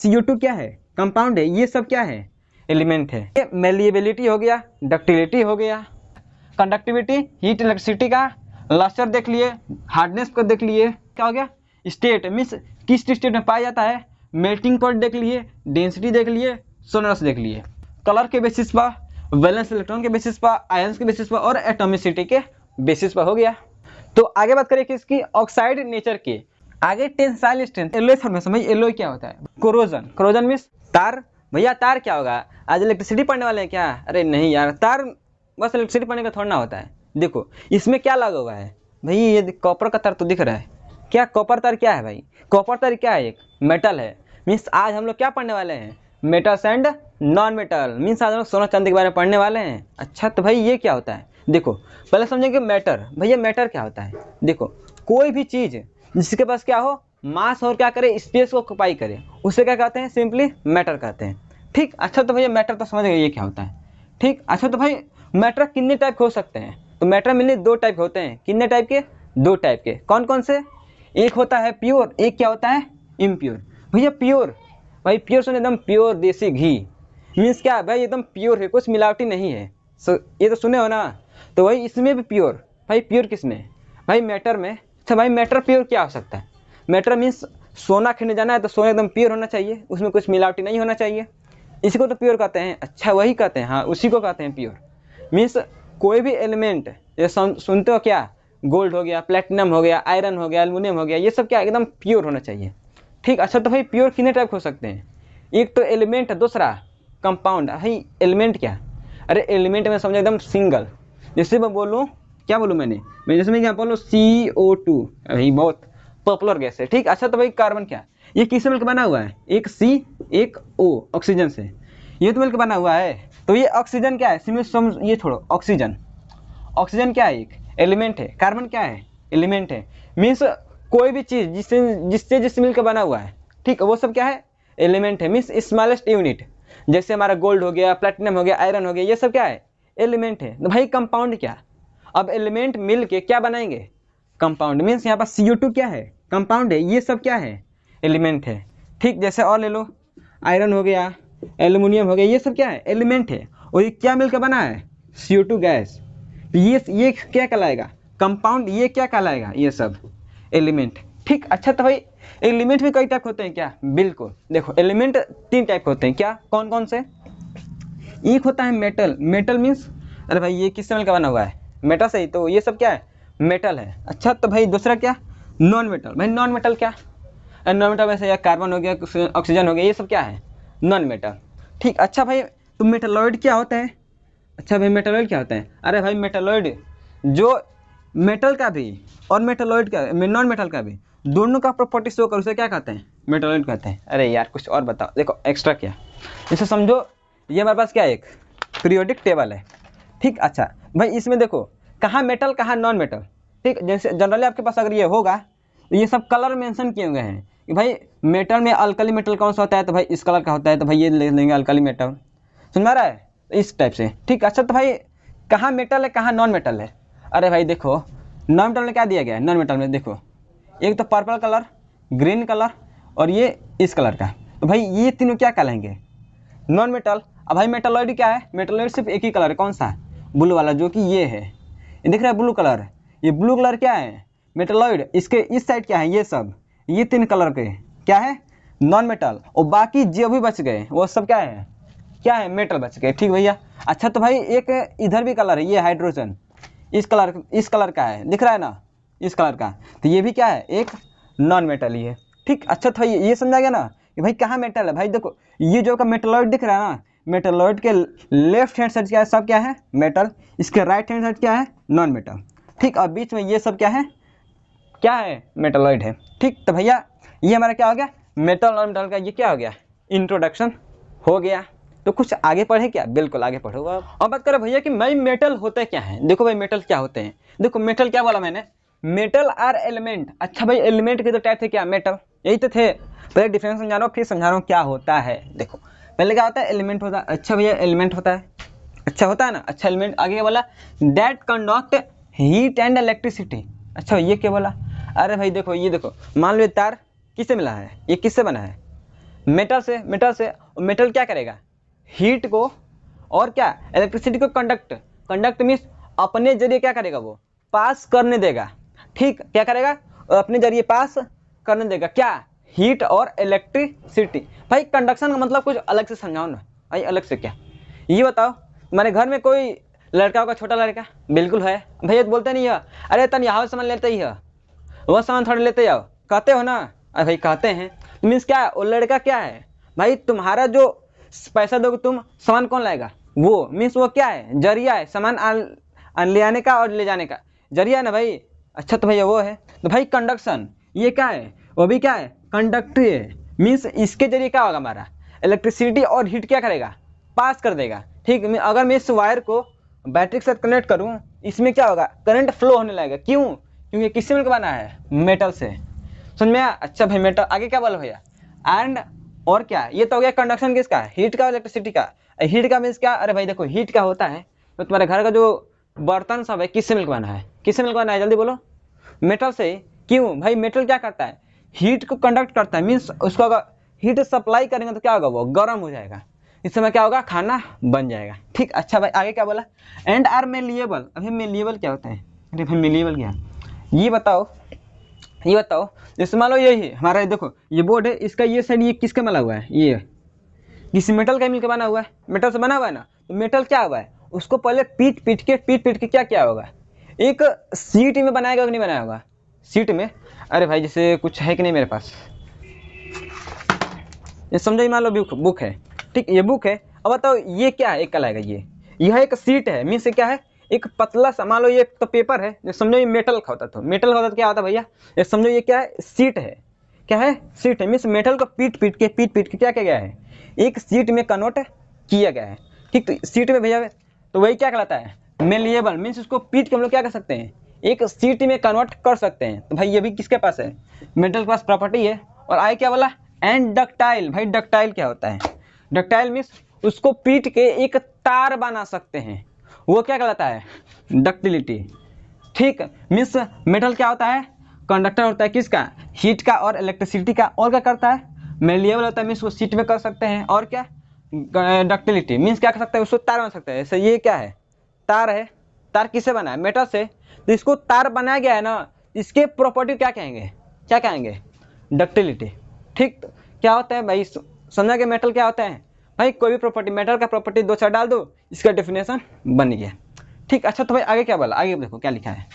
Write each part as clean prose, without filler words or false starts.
CO2 क्या है? Compound है। ये सब क्या है? एलिमेंट है। ये मेलिएबिलिटी हो गया, डक्टिलिटी हो गया, कंडक्टिविटी, हीट इलेक्ट्रिसिटी का लस्टर देख लिए, हार्डनेस को देख लिए, क्या हो गया? स्टेट मीन्स किस स्टेट में पाया जाता है, मेल्टिंग पॉइंट देख लिए, डेंसिटी देख लिए, सोनरस देख लिए, कलर के बेसिस पर, वैलेंस इलेक्ट्रॉन के बेसिस पर, आयंस के बेसिस पर और एटॉमिसिटी के बेसिस पर हो गया। तो आगे बात करें किसकी? ऑक्साइड नेचर की। आगे टेंसाइल स्ट्रेंथ, एलोय फॉर्मेशन। भाई एलोय क्या होता है? कोरोजन। कोरोजन मीन्स तार। भैया तार क्या होगा? आज इलेक्ट्रिसिटी पढ़ने वाले हैं क्या? अरे नहीं यार, तार बस इलेक्ट्रिसिटी पढ़ने का थोड़ा ना होता है। देखो इसमें क्या लगा हुआ है भाई, ये कॉपर का तार तो दिख रहा है। क्या कॉपर तार क्या है भाई? कॉपर तार क्या है? एक मेटल है। मीन्स आज हम लोग क्या पढ़ने वाले हैं? Metals and non metal. Means आज हम लोग सोना चांदी के बारे में पढ़ने वाले हैं। अच्छा तो भाई ये क्या होता है? देखो पहले समझेंगे मैटर। भैया मैटर क्या होता है? देखो कोई भी चीज़ जिसके पास क्या हो, मास और क्या करे, स्पेस को ऑक्युपाई करे, उसे क्या कहते हैं? सिंपली मैटर कहते हैं। ठीक। अच्छा तो भैया मैटर तो समझ गए ये क्या होता है। ठीक। अच्छा तो भाई मैटर कितने टाइप के हो सकते हैं? तो मैटर मिलने दो टाइप होते हैं। कितने टाइप के? दो टाइप के। कौन कौन से? एक होता है प्योर, एक क्या होता है? इम्प्योर। भैया प्योर, भाई प्योर सुने एकदम प्योर देसी घी। मीन्स क्या है भाई? एकदम प्योर है, कुछ मिलावटी नहीं है। ये तो सुने हो ना। तो भाई इसमें भी प्योर। भाई प्योर किस में? भाई मैटर में। अच्छा भाई मैटर प्योर क्या हो सकता है? मैटर मीन्स सोना खरीदने जाना है तो सोना एकदम प्योर होना चाहिए, उसमें कुछ मिलावटी नहीं होना चाहिए। इसी को तो प्योर कहते हैं। अच्छा वही कहते हैं, हाँ उसी को कहते हैं प्योर। मीन्स कोई भी एलिमेंट, ये सुनते हो क्या? गोल्ड हो गया, प्लेटिनम हो गया, आयरन हो गया, एल्युमिनियम हो गया, ये सब क्या एकदम प्योर होना चाहिए। ठीक। अच्छा तो भाई प्योर कितने टाइप हो सकते हैं? एक तो एलिमेंट, दूसरा कंपाउंड। भाई एलिमेंट क्या? अरे एलिमेंट में समझो एकदम सिंगल। जैसे मैं बोलूँ, क्या बोलूँ मैं जैसे मैं क्या बोलूँ? CO2। भाई बहुत पॉपुलर गैस है। ठीक। अच्छा तो भाई कार्बन क्या? ये किससे मिलकर बना हुआ है? एक C एक O, ऑक्सीजन से ये तो मिलकर बना हुआ है। तो ये ऑक्सीजन क्या है? सिमिल ये छोड़ो, ऑक्सीजन। ऑक्सीजन क्या है? एक एलिमेंट है। कार्बन क्या है? एलिमेंट है। मीन्स कोई भी चीज़ जिससे मिलकर बना हुआ है, ठीक, वो सब क्या है? एलिमेंट है। Means smallest unit. जैसे हमारा गोल्ड हो गया, प्लेटिनम हो गया, आयरन हो गया, ये सब क्या है? एलिमेंट है। तो भाई कंपाउंड क्या? अब एलिमेंट मिल के क्या बनाएंगे? कंपाउंड। मीन्स यहाँ पर CO2 क्या है? कंपाउंड है। ये सब क्या है? एलिमेंट है। ठीक। जैसे और ले लो, आयरन हो गया, एल्युमिनियम हो गया, ये सब क्या है? एलिमेंट है। और ये क्या मिलकर बना है? CO2 gas. ये क्या कहलाएगा? कंपाउंड। ये क्या कहलाएगा? ये सब एलिमेंट। ठीक। अच्छा तो भाई एलिमेंट भी कई टाइप होते हैं क्या? बिल्कुल। देखो एलिमेंट तीन टाइप होते हैं। क्या? कौन कौन से? एक होता है मेटल। मेटल मीन्स, अरे भाई ये किससे मिलकर बना हुआ है? मेटल से ही। तो ये सब क्या है? मेटल है। अच्छा तो भाई दूसरा क्या? Non metal. भाई नॉन मेटल क्या? नॉन मेटल वैसे या कार्बन हो गया, ऑक्सीजन हो गया, ये सब क्या है? Non metal. ठीक। अच्छा भाई तो मेटलॉइड क्या होता है? अच्छा भाई मेटलॉइड क्या होता है? अरे भाई मेटलॉइड जो मेटल का भी और मेटलॉइड का, नॉन मेटल का भी, दोनों का प्रॉपर्टी शो कर, उसे क्या कहते हैं? मेटलॉइड कहते हैं। अरे यार कुछ और बताओ। देखो एक्स्ट्रा क्या, इसे समझो ये हमारे पास क्या है? एक पीरियोडिक टेबल है। ठीक। अच्छा भाई इसमें देखो कहाँ मेटल कहाँ नॉन मेटल। ठीक। जैसे जनरली आपके पास अगर ये होगा तो ये सब कलर मेंशन किए हुए हैं कि भाई मेटल में अल्कली मेटल कौन सा होता है, तो भाई इस कलर का होता है, तो भाई ये ले लेंगे अल्कली मेटल। सुन पा रहा है? इस टाइप से। ठीक। अच्छा तो भाई कहाँ मेटल है कहाँ नॉन मेटल है? अरे भाई देखो नॉन मेटल में क्या दिया गया है? नॉन मेटल में देखो एक तो पर्पल कलर, ग्रीन कलर और ये इस कलर का, तो भाई ये तीनों क्या कहलाएंगे? Non metal. अब भाई मेटलॉइड क्या है? मेटलॉइड सिर्फ एक ही कलर है। कौन सा? ब्लू वाला, जो कि ये है। ये दिख रहा है ब्लू कलर। ये ब्लू कलर क्या है? मेटलॉइड। इसके इस साइड क्या है? ये सब, ये तीन कलर के क्या है? Non metal. और बाकी जो भी बच गए वो सब क्या है? क्या है? मेटल बच गए। ठीक भैया। अच्छा तो भाई एक इधर भी कलर है, ये हाइड्रोजन, इस कलर का है, दिख रहा है ना, इस कलर का, तो ये भी क्या है? एक नॉन मेटल ही है। ठीक। अच्छा तो भाई ये समझा गया ना कि भाई कहाँ मेटल है? भाई देखो ये जो का मेटलॉइड दिख रहा है ना, मेटलॉइड के लेफ्ट हैंड साइड क्या है? सब क्या है? मेटल। इसके राइट हैंड साइड क्या है? Non metal. ठीक। और बीच में ये सब क्या है? क्या है? मेटलॉइड है। ठीक। तो भैया ये हमारा क्या हो गया? मेटल नॉन मेटल का ये क्या हो गया? इंट्रोडक्शन हो गया। तो कुछ आगे पढ़े क्या? बिल्कुल आगे पढ़ो। अब बात करें भैया कि भाई मेटल होते क्या है। देखो भाई मेटल क्या होते हैं। देखो मेटल क्या बोला मैंने? Metal are element. अच्छा भाई एलिमेंट के तो टाइप थे क्या? मेटल। यही तो थे। पहले डिफरेंस समझा रहा हूँ फिर समझा रहा हूँ क्या होता है। देखो पहले क्या होता है? एलिमेंट होता है। अच्छा भैया एलिमेंट होता है, अच्छा होता है ना। अच्छा एलिमेंट आगे क्या बोला? That conduct heat and electricity. अच्छा ये क्या बोला? अरे भाई देखो ये देखो, मान लो तार किससे मिला है? ये किससे बना है? मेटल से मेटल क्या करेगा, हीट को और क्या इलेक्ट्रिसिटी को कंडक्ट मीन्स अपने जरिए क्या करेगा, वो पास करने देगा। ठीक, क्या करेगा, अपने जरिए पास करने देगा, क्या, हीट और इलेक्ट्रिसिटी। भाई कंडक्शन का मतलब कुछ अलग से समझाओ ना भाई, अलग से क्या, ये बताओ। तुम्हारे घर में कोई लड़का होगा, छोटा लड़का, बिल्कुल है भैया, तो बोलते नहीं है अरे तन यहाँ सामान लेते ही है, वो सामान थोड़ा लेते जाओ, कहते हो ना, अरे भाई कहते हैं, मीन्स क्या, वो लड़का क्या है भाई, तुम्हारा जो पैसा दोगे तुम, सामान कौन लाएगा, वो मीन्स वो क्या है, जरिया है, सामान ले आने का और ले जाने का जरिया है ना भाई। अच्छा तो भैया वो है, तो भाई कंडक्शन ये क्या है, वो भी क्या है, कंडक्टर है, मीन्स इसके जरिए क्या होगा, हमारा इलेक्ट्रिसिटी और हीट क्या करेगा, पास कर देगा। ठीक, अगर मैं इस वायर को बैटरी के साथ कनेक्ट करूँ, इसमें क्या होगा, करंट फ्लो होने लगेगा, क्यों, क्योंकि किससे मिलकर बना है, मेटल से। समझ में आया। अच्छा भाई मेटल, आगे क्या बोला भैया, एंड और क्या, ये तो हो गया कंडक्शन किसका, हीट का, इलेक्ट्रिसिटी का। हीट का मीन्स क्या, अरे भाई देखो हीट क्या होता है, तो तुम्हारे घर का जो बर्तन सब है किससे मिलकर बना है, किससे मिलकर बना है, जल्दी बोलो, मेटल से। क्यों भाई, मेटल क्या करता है, हीट को कंडक्ट करता है, मीन्स उसको अगर हीट सप्लाई करेंगे तो क्या होगा, वो गर्म हो जाएगा, इस समय क्या होगा, खाना बन जाएगा। ठीक, अच्छा भाई आगे क्या बोला, एंड आर मेलिएबल। अभी मेलिएबल क्या होता है, अरे भाई मेलिएबल क्या है, ये बताओ, जैसे मान लो यही है हमारा, देखो ये बोर्ड है, इसका ये साइड ये किसका बना हुआ है, ये किसी मेटल का मिलकर बना हुआ है, मेटल से बना हुआ है ना। तो मेटल क्या हुआ है, उसको पहले पीट पीट के क्या किया होगा, एक सीट में बनाएगा कि नहीं बनाया होगा, सीट में। अरे भाई जैसे कुछ है कि नहीं मेरे पास, ये समझो, मान लो बुक है, ठीक, ये बुक है। अब बताओ ये क्या है, एक कहलाएगा, यह एक सीट है, मीन्स क्या है, एक पतला सा, मान लो ये तो पेपर है, जो समझो ये मेटल का होता, तो मेटल का होता तो क्या होता भैया, ये समझो ये क्या है, सीट है, क्या है, सीट है, मीन्स मेटल को पीट पीट के क्या किया गया है, एक सीट में कन्वर्ट किया गया है। ठीक, तो सीट में भैया, तो वही क्या कहलाता है, मेलिएबल, मीन्स उसको पीट के हम लोग क्या कर सकते हैं, एक सीट में कन्वर्ट कर सकते हैं। तो भाई ये भी किसके पास है, मेटल के पास प्रॉपर्टी है। और आगे क्या बोला, एंड डक्टाइल। भाई डक्टाइल क्या होता है, डक्टाइल मीन्स उसको पीट के एक तार बना सकते हैं, वो क्या कहलाता है, डक्टिलिटी। ठीक, मीन्स मेटल क्या होता है, कंडक्टर होता है किसका, हीट का और इलेक्ट्रिसिटी का। और क्या करता है, मेलिएबल होता है, मीन्स वो सीट में कर सकते हैं। और क्या, डक्टिलिटी मीन्स क्या कर सकते हैं, उसको तार बना सकते हैं। जैसे ये क्या है, तार है, तार किससे बना है, मेटल से, तो इसको तार बनाया गया है ना, इसके प्रॉपर्टी क्या कहेंगे, डक्टिलिटी। ठीक, क्या होता है भाई, समझा कि मेटल क्या होता है भाई, कोई भी प्रॉपर्टी, मेटल का प्रॉपर्टी दो चार डाल दो, इसका डेफिनेशन बन गया। ठीक, अच्छा तो भाई आगे क्या बोला, आगे देखो क्या लिखा है,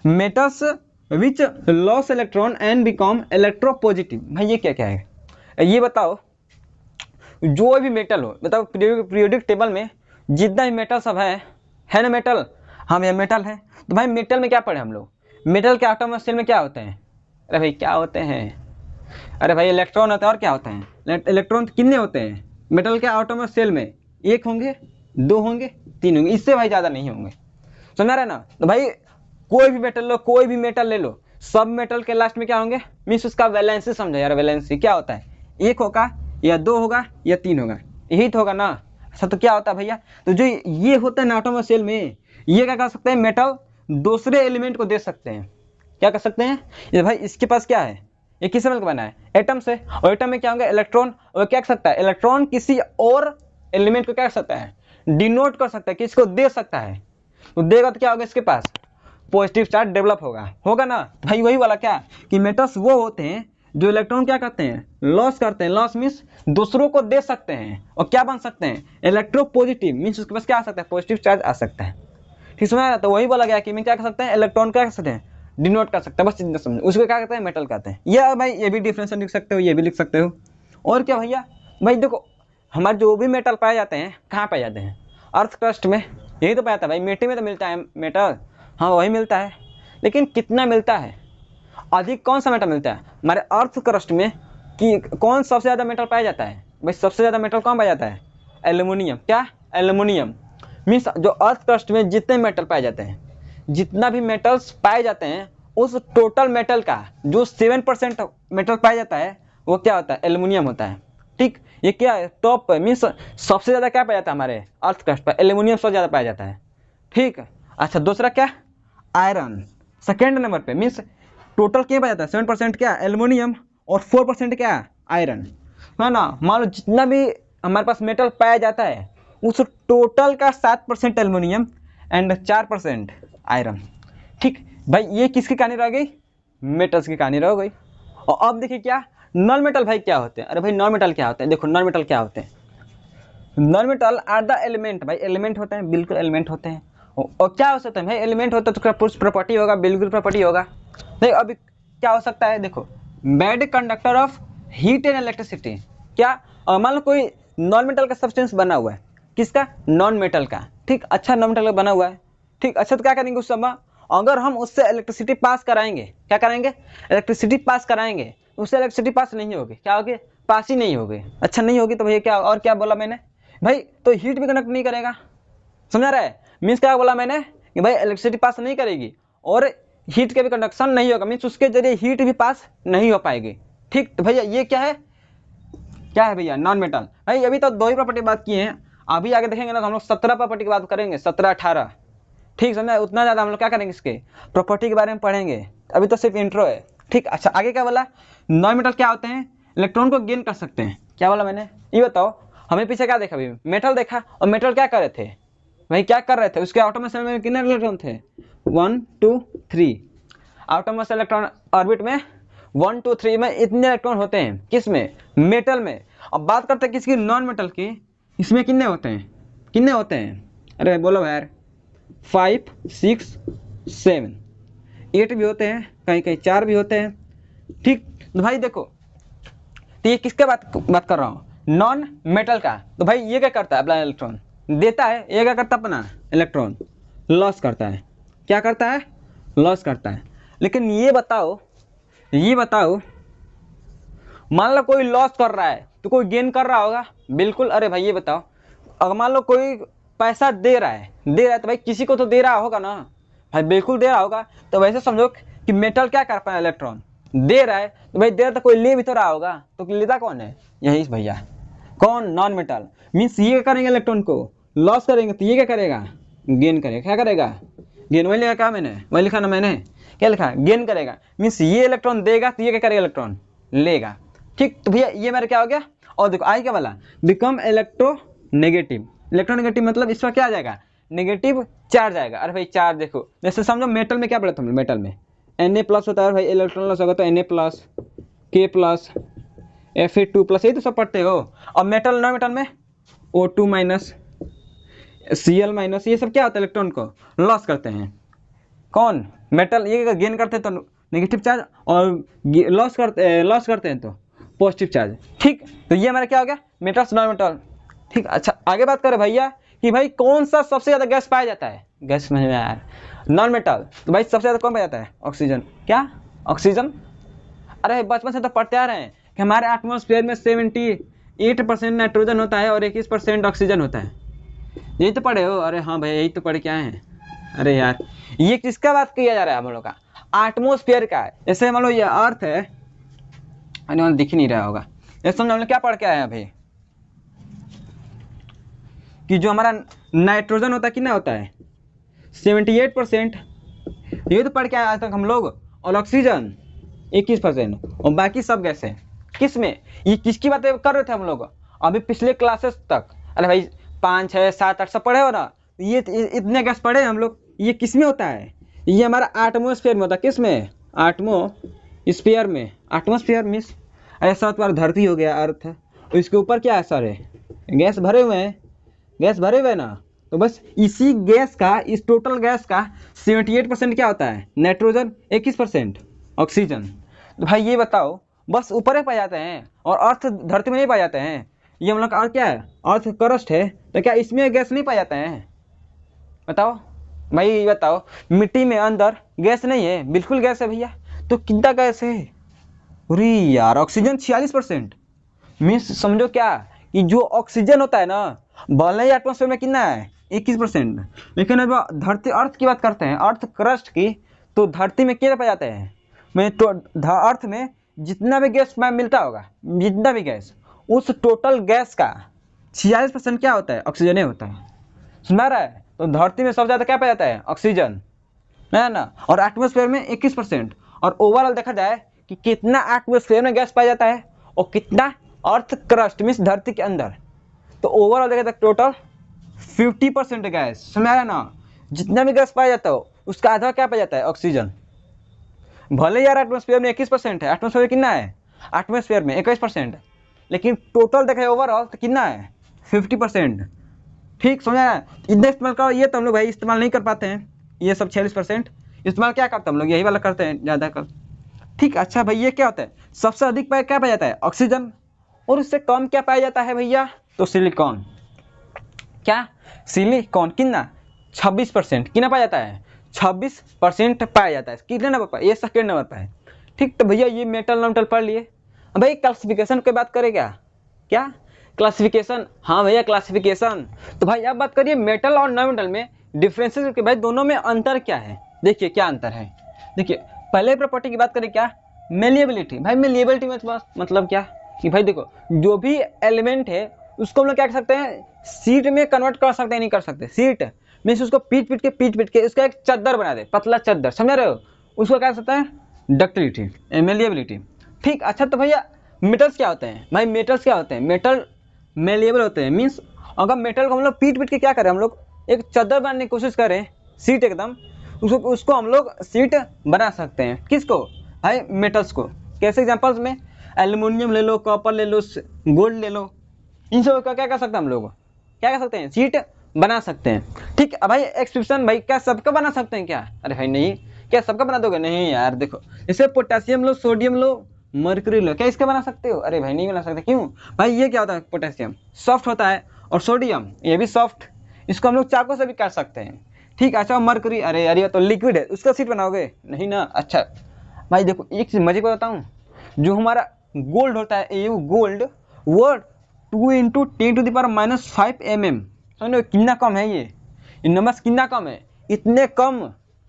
metals which loss electron and become electropositive. भाई ये क्या है, ये बताओ, जो भी मेटल हो, बताओ पीरियोडिक टेबल में जितना भी मेटल सब है ना मेटल, हाँ भैया मेटल है। तो भाई मेटल में क्या पढ़े हम लोग, मेटल के एटम और सेल में क्या होते हैं, अरे भाई क्या होते हैं, अरे भाई इलेक्ट्रॉन होता है, और क्या होता है, इलेक्ट्रॉन कितने होते हैं मेटल के एटम और सेल में, एक होंगे, दो होंगे, तीन होंगे, इससे भाई ज़्यादा नहीं होंगे, समझ रहे ना। तो भाई कोई भी मेटल लो, कोई भी मेटल ले लो, सब मेटल के लास्ट में क्या होंगे, मीन्स उसका वैलेंसी समझो यार, वैलेंसी क्या होता है, एक होगा या दो होगा या तीन होगा, यही तो होगा ना। अच्छा तो क्या होता है भैया, तो जो ये होता है ना एटम और सेल में, ये क्या कर सकते हैं, मेटल दूसरे एलिमेंट को दे सकते हैं, क्या कर सकते हैं, ये भाई इसके पास क्या है, ये किससे मिलकर बना है, एटम से, और एटम में क्या होंगे, इलेक्ट्रॉन, और क्या कर सकता है, इलेक्ट्रॉन किसी और एलिमेंट को क्या कर सकता है, डिनोट कर सकता है, किसको दे सकता है, तो देगा तो क्या होगा, इसके पास पॉजिटिव चार्ज डेवलप होगा ना। भाई वही वाला क्या, कि मेटल्स वो होते हैं जो इलेक्ट्रॉन क्या करते हैं, लॉस करते हैं, लॉस मीन्स दूसरों को दे सकते हैं, और क्या बन सकते हैं, इलेक्ट्रोपॉजिटिव, मीन्स उसके पास क्या आ सकता है, पॉजिटिव चार्ज आ सकता है। ठीक समझ, तो वही बोला गया कि मैं क्या कर सकते हैं, इलेक्ट्रॉन क्या कर सकते हैं, डिनोट कर सकते हैं, बस इतना समझो, उसको क्या कहते हैं, मेटल कहते हैं। ये भाई ये भी डिफरेंशियल लिख सकते हो, ये भी लिख सकते हो। और क्या भैया, भाई देखो हमारे जो भी मेटल पाए जाते हैं, कहाँ पाए जाते हैं, अर्थ क्रस्ट में, यही तो पाया था भाई, मिट्टी में तो मिलता है मेटल, हाँ वही मिलता है, लेकिन कितना मिलता है, अधिक कौन सा मेटल मिलता है हमारे अर्थ क्रस्ट में, कि कौन सबसे ज़्यादा मेटल पाया जाता है, भाई सबसे ज़्यादा मेटल कौन पाया जाता है, एल्यूमिनियम। क्या, एल्यूमिनियम मीन्स जो अर्थ क्रस्ट में जितने मेटल पाए जाते हैं, जितना भी मेटल्स पाए जाते हैं, उस टोटल मेटल का जो 7% मेटल पाया जाता है, वो क्या होता है, एल्यूमिनियम होता है। ठीक, ये क्या है, टॉप पर मीन्स सबसे ज़्यादा क्या पाया जाता है हमारे अर्थ क्रस्ट पर, एल्यूमिनियम सबसे ज़्यादा पाया जाता है। ठीक, अच्छा दूसरा क्या, आयरन सेकेंड नंबर पे, मीन्स टोटल क्या पाया जाता है, 7% क्या एल्यूमिनियम और 4% क्या आयरन। है ना, मान लो जितना भी हमारे पास मेटल पाया जाता है उस टोटल का 7% एल्युमिनियम एंड 4% आयरन। ठीक भाई, ये किसकी कहानी रह गई? मेटल्स की कहानी रह गई। और अब देखिए क्या नॉन मेटल भाई क्या होते हैं। अरे भाई नॉन मेटल क्या होते हैं, देखो नॉन मेटल क्या होते हैं। Non metal are the element, भाई एलिमेंट होते हैं, बिल्कुल एलिमेंट होते हैं। और क्या हो सकता है भाई, एलिमेंट होता है तो कुछ प्रॉपर्टी होगा, बिल्कुल प्रॉपर्टी होगा। नहीं अभी क्या हो सकता है, देखो bad conductor of heat and electricity. क्या मान लो कोई नॉन मेटल का सब्सटेंस बना हुआ है, किसका? नॉन मेटल का। ठीक, अच्छा नॉन मेटल का बना हुआ है। ठीक, अच्छा तो क्या करेंगे उस समय, अगर हम उससे इलेक्ट्रिसिटी पास कराएंगे, क्या कराएंगे? इलेक्ट्रिसिटी पास कराएंगे, उससे इलेक्ट्रिसिटी पास नहीं होगी, क्या होगी? पास ही नहीं होगी। अच्छा नहीं होगी तो भैया क्या, और क्या बोला मैंने भाई, तो हीट भी कंडक्ट नहीं करेगा। समझा रहा है? मीन्स क्या बोला मैंने कि भाई इलेक्ट्रिसिटी पास नहीं करेगी और हीट के भी कंडक्शन नहीं होगा, मीन्स उसके जरिए हीट भी पास नहीं हो पाएगी। ठीक, तो भैया ये क्या है, क्या है भैया? Non metal. भाई अभी तो 2 ही प्रॉपर्टी बात किए हैं, अभी आगे देखेंगे ना तो हम लोग 17 प्रॉपर्टी की बात करेंगे, 17-18। ठीक समझा, उतना ज़्यादा हम लोग क्या करेंगे, इसके प्रॉपर्टी के बारे में पढ़ेंगे, अभी तो सिर्फ इंट्रो है। ठीक, अच्छा आगे क्या बोला? नॉन मेटल क्या होते हैं? इलेक्ट्रॉन को गेन कर सकते हैं। क्या बोला मैंने, ये बताओ। हमें पीछे क्या देखा अभी, मेटल देखा, और मेटल क्या कर रहे थे भाई, क्या कर रहे थे? उसके एटॉमिक शेल में कितने इलेक्ट्रॉन थे? 1 2 3। एटॉमिक इलेक्ट्रॉन ऑर्बिट में 1 2 3 में इतने इलेक्ट्रॉन होते हैं, किस में? मेटल में। अब बात करते हैं किसकी, नॉन मेटल की, इसमें कितने होते हैं, कितने होते हैं? अरे बोलो यार, 5 6 7 8 भी होते हैं, कहीं कहीं 4 भी होते हैं। ठीक, तो भाई देखो, तो ये किसके बात कर रहा हूँ, नॉन मेटल का। तो भाई ये क्या करता है, अपना इलेक्ट्रॉन देता है, ये क्या करता है, अपना इलेक्ट्रॉन लॉस करता है। क्या करता है? लॉस करता है। लेकिन ये बताओ, मान लो कोई लॉस कर रहा है तो कोई गेन कर रहा होगा, बिल्कुल। अरे भाई ये बताओ, अगर मान लो कोई पैसा दे रहा है तो भाई किसी को तो दे रहा होगा ना भाई, बिल्कुल दे रहा होगा। तो वैसे समझो कि मेटल क्या कर पाए, इलेक्ट्रॉन दे रहा है, तो भाई दे रहा तो कोई ले भी तो रहा होगा, तो लेता कौन है? यही भैया, कौन? Non metal. मीन्स ये करेंगे, इलेक्ट्रॉन को लॉस करेंगे तो ये क्या करेगा? गेन करेगा। क्या करेगा? गेन। वही लिखा, क्या मैंने वही लिखा ना, मैंने क्या लिखा? गेन करेगा। मीन्स ये इलेक्ट्रॉन देगा तो ये क्या करेगा? इलेक्ट्रॉन लेगा। ठीक, तो भैया ये मेरा क्या हो गया? और देखो आई क्या वाला, बिकम इलेक्ट्रोनेगेटिव। इलेक्ट्रोनेगेटिव मतलब इसका क्या आ जाएगा? नेगेटिव चार्ज आएगा। अरे भाई चार्ज देखो, जैसे समझो मेटल में क्या पढ़ा था, मेटल में Na+ होता है भाई, इलेक्ट्रॉन लॉस होगा तो Na+, K+, Fe2+, यही तो सब पढ़ते हो। और मेटल नॉन मेटल में O2-, Cl-, ये सब क्या होता है? इलेक्ट्रॉन को लॉस करते हैं। कौन? मेटल। ये गेन करते हैं तो नेगेटिव चार्ज, और लॉस करते हैं तो पॉजिटिव चार्ज। ठीक, तो ये हमारा क्या हो गया, मेटल्स नॉन मेटल। ठीक, अच्छा आगे बात करें भैया कि भाई कौन सा सबसे ज़्यादा गैस पाया जाता है? गैस में यार नॉन मेटल, तो भाई सबसे ज़्यादा कौन पाया जाता है? ऑक्सीजन। क्या? ऑक्सीजन। अरे बचपन से तो पढ़ते आ रहे हैं कि हमारे एटमॉस्फेयर में 78% नाइट्रोजन होता है और 21% ऑक्सीजन होता है, यही तो पढ़े हो? अरे हाँ भैया यही तो पढ़े, क्या है? अरे यार ये किसका बात किया जा रहा है हम लोग का? एटमॉस्फेयर का। जैसे मान लो ये अर्थ है, दिख ही नहीं रहा होगा, जैसे हम लोग क्या पढ़ के आए हैं अभी कि जो हमारा नाइट्रोजन होता है कितना होता है? 78%, ये तो पढ़ के आए आज तक हम लोग। और ऑक्सीजन 21%, और बाकी सब गैस है। किस में? ये किसकी बातें कर रहे थे हम लोग अभी पिछले क्लासेस तक? अरे भाई 5 6 7 8 सब पढ़े हो ना, ये इतने गैस पढ़े हम लोग। ये किस में होता है? ये हमारा एटमॉस्फेयर में होता है। किस में? एटमॉस्फेयर में। एटमॉस्फेयर मीन्स ऐसा तुम्हारा धरती हो गया, अर्थ, तो इसके ऊपर क्या है सारे गैस भरे हुए हैं, गैस भरे हुए ना। तो बस इसी गैस का, इस टोटल गैस का 78% क्या होता है? Nitrogen, 21% oxygen. तो भाई ये बताओ, बस ऊपर ही पाए जाते हैं और अर्थ धरती में नहीं पाए जाते हैं। ये हम लोग का अर्थ क्या है? अर्थ क्रस्ट है, तो क्या इसमें गैस नहीं पाए जाते हैं? बताओ भाई, ये बताओ, मिट्टी में अंदर गैस नहीं है? बिल्कुल गैस है भैया। तो कितना गैस है? अरे यार ऑक्सीजन 46%। मीन्स समझो क्या कि जो ऑक्सीजन होता है ना, भले ही एटमॉस्फेयर में कितना है? 21%। लेकिन अब धरती, अर्थ की बात करते हैं, अर्थ क्रस्ट की, तो धरती में क्या पाए जाते हैं? मैं तो अर्थ में जितना भी गैस में मिलता होगा, जितना भी गैस, उस टोटल गैस का 46% क्या होता है? ऑक्सीजन होता है। सुना रहा है? तो धरती में सबसे ज़्यादा क्या पाया जाता है? ऑक्सीजन, है ना। और एटमॉस्फेयर में 21%। और ओवरऑल देखा जाए कि कितना एटमॉस्फेयर में गैस पाया जाता है और कितना अर्थ क्रस्ट मीन्स धरती के अंदर, तो ओवरऑल देखा जाता टोटल 50% गैस, समझ आया ना। जितना भी गैस पाया जाता हो उसका आधा क्या पाया जाता है, ऑक्सीजन। भले यार एटमॉस्फेयर में 21% है, एटमॉस्फेयर में कितना है, एटमॉस्फेयर में 21%, लेकिन टोटल देखा है ओवरऑल तो कितना है, 50%। ठीक समझ आया। इतना इस्तेमाल करो, ये तो हम लोग भाई इस्तेमाल नहीं कर पाते हैं, ये सब 46% इस्तेमाल क्या करते हैं हम लोग, यही वाला करते हैं ज़्यादा कर। ठीक, अच्छा भाई ये क्या होता है, सबसे अधिक पाया क्या पाया जाता है, ऑक्सीजन, और उससे कम क्या पाया जाता है भैया, तो सिलिकॉन। क्या, सिलिकॉन कितना, 26% कितना पाया जाता है, 26% पाया जाता है। कितने नंबर पर, ये सेकेंड नंबर पर है। ठीक, तो भैया ये मेटल नॉन मेटल पढ़ लिए। अब भाई क्लासिफिकेशन की बात करें क्या क्लासिफिकेशन, हाँ भैया क्लासिफिकेशन। तो भाई अब बात करिए मेटल और नॉन मेटल में डिफरेंसेस के, भाई दोनों में अंतर क्या है। देखिए क्या अंतर है, देखिए पहले प्रॉपर्टी की बात करें क्या, मेलिएबिलिटी। भाई मेलिएबिलिटी मतलब क्या कि भाई देखो जो भी एलिमेंट है उसको हम लोग क्या कर सकते हैं, सीट में कन्वर्ट कर सकते हैं, नहीं कर सकते, सीट मीन्स उसको पीट पीट के उसका एक चद्दर बना दे, पतला चद्दर, समझ रहे हो, उसको क्या कर सकते हैं, डक्टिलिटी, मेलिएबिलिटी। ठीक, अच्छा तो भैया मेटल्स क्या होते हैं, भाई मेटल्स क्या होते हैं, मेटल मेलिएबल होते हैं, मीन्स अगर मेटल को हम लोग पीट के क्या करें, हम लोग एक चद्दर बनाने की कोशिश करें, सीट एकदम, उसको हम लोग सीट बना सकते हैं। किसको, भाई मेटल्स को। कैसे एग्जांपल्स में, एल्युमिनियम ले लो, कॉपर ले लो, गोल्ड ले लो, इन सब का क्या कर सकते हैं हम लोग, क्या कर सकते हैं, सीट बना सकते हैं। ठीक, अब भाई एक्सक्लूशन, भाई क्या सबका बना सकते हैं क्या, अरे भाई नहीं, क्या सबका बना दोगे, नहीं यार। देखो जैसे पोटेशियम लो, सोडियम लो, मर्क्यूरी लो, क्या इसका बना सकते हो, अरे भाई नहीं बना सकते। क्यों भाई, ये क्या होता है, पोटेशियम सॉफ्ट होता है, और सोडियम ये भी सॉफ्ट, इसको हम लोग चाकू से भी काट सकते हैं। ठीक, अच्छा मर्क्यूरी, अरे यार ये तो लिक्विड है, उसका सीट बनाओगे नहीं ना। अच्छा भाई देखो एक चीज मजे को बताऊं, जो हमारा गोल्ड होता है, ये गोल्ड वो 2 × 10⁻⁵ mm, समझो कितना कम है, ये नंबर कितना कम है, इतने कम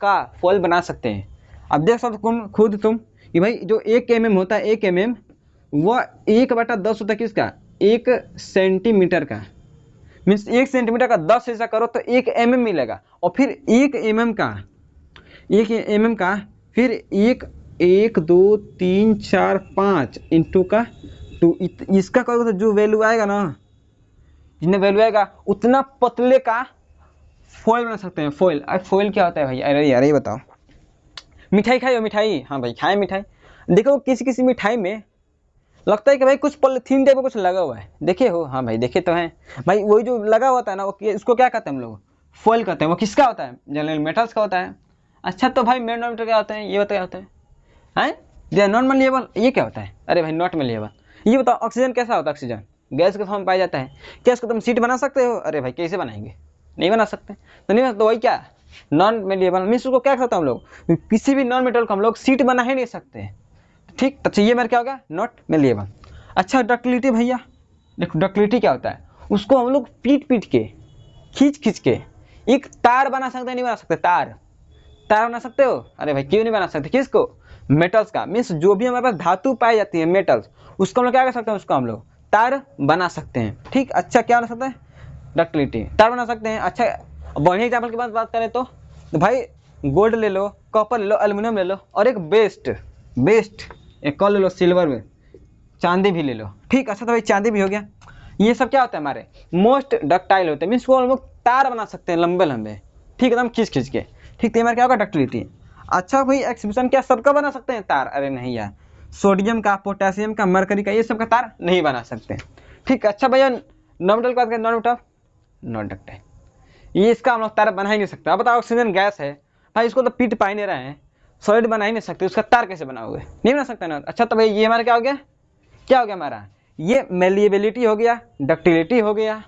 का फॉइल बना सकते हैं। अब देख सकते खुद तुम कि भाई जो 1 mm होता है, 1 mm वह 1/10 होता है किसका, 1 सेंटीमीटर का, मीन्स 1 सेंटीमीटर का 10 ऐसा करो तो 1 mm मिलेगा, और फिर 1 mm का फिर 1 2 3 4 5 इंटू का 2, इसका करोगे तो जो वैल्यू आएगा ना, जितना वैल्यू आएगा उतना पतले का फॉइल बना सकते हैं। फॉइल, अब फॉइल क्या होता है भाई, अरे यार ये बताओ, मिठाई खाई हो, मिठाई, हाँ भाई खाए मिठाई, देखो किसी मिठाई में लगता है कि भाई कुछ पॉलिथीन टाइप का कुछ लगा हुआ है, देखे हो, हाँ भाई देखे तो हैं भाई, वही जो लगा होता है ना, वो उसको क्या कहते हैं हम लोग, फॉइल कहते हैं। वो किसका होता है, जनरल मेटल्स का होता है। अच्छा तो भाई मेन मेटल क्या होता है, ये बताओ क्या होता है, दे नॉन मेलिएबल, ये क्या होता है, अरे भाई नॉट मेलिएबल। ये बताओ ऑक्सीजन कैसा होता है, ऑक्सीजन गैस के फॉर्म में पाया जाता है, क्या इसको तुम सीट बना सकते हो, अरे भाई कैसे बनाएंगे, नहीं बना सकते, तो नहीं, तो वही क्या नॉन मेलिएबल, मीन्स उसको क्या करता है हम लोग, किसी भी नॉन मेटल को हम लोग सीट बना ही नहीं सकते। ठीक, तो ये मेरा क्या होगा, नॉट मेलिएबल। अच्छा डक्टिलिटी भैया, देखो डक्टिलिटी क्या होता है, उसको हम लोग पीट के खींच के एक तार बना सकते हैं, नहीं बना सकते, तार बना सकते हो, अरे भाई क्यों नहीं बना सकते, किसको, मेटल्स का, मीन्स जो भी हमारे पास धातु पाई जाती है मेटल्स, उसको हम लोग क्या कर सकते हैं, उसको हम लोग तार बना सकते हैं। ठीक, अच्छा क्या बना सकते हैं, डक्टिलिटी, तार बना सकते हैं। अच्छा बढ़िया एग्जाम्पल की बात करें तो भाई गोल्ड ले लो, कॉपर ले लो, एल्युमिनियम ले लो, और एक बेस्ट एक और ले लो, सिल्वर में चांदी भी ले लो। ठीक, अच्छा तो भाई चांदी भी हो गया। ये सब क्या होता है, हमारे मोस्ट डक्टाइल होते हैं, मीन्स को हम लोग तार बना सकते हैं लंबे लंबे, ठीक एकदम खींच के। ठीक, तो हमारा क्या होगा, डक्टिलिटी। अच्छा भाई एक्सप्रेशन क्या सबका बना सकते हैं तार, अरे नहीं यार, सोडियम का, पोटेशियम का, मरकरी का, ये सब का तार नहीं बना सकते। ठीक, अच्छा भैया नॉन मेटल की बात करें, नॉन डक्टाइल, ये इसका हम लोग तार बना ही नहीं सकते। अब बताओ ऑक्सीजन गैस है भाई, इसको तो पीट पा ही नहीं रहे हैं, सॉलिड बना ही नहीं सकते, उसका तार कैसे बनाओगे, नहीं बना सकते ना। अच्छा तो भाई ये हमारा क्या हो गया हमारा, ये मेलिएबिलिटी हो गया, डक्टिलिटी हो गया,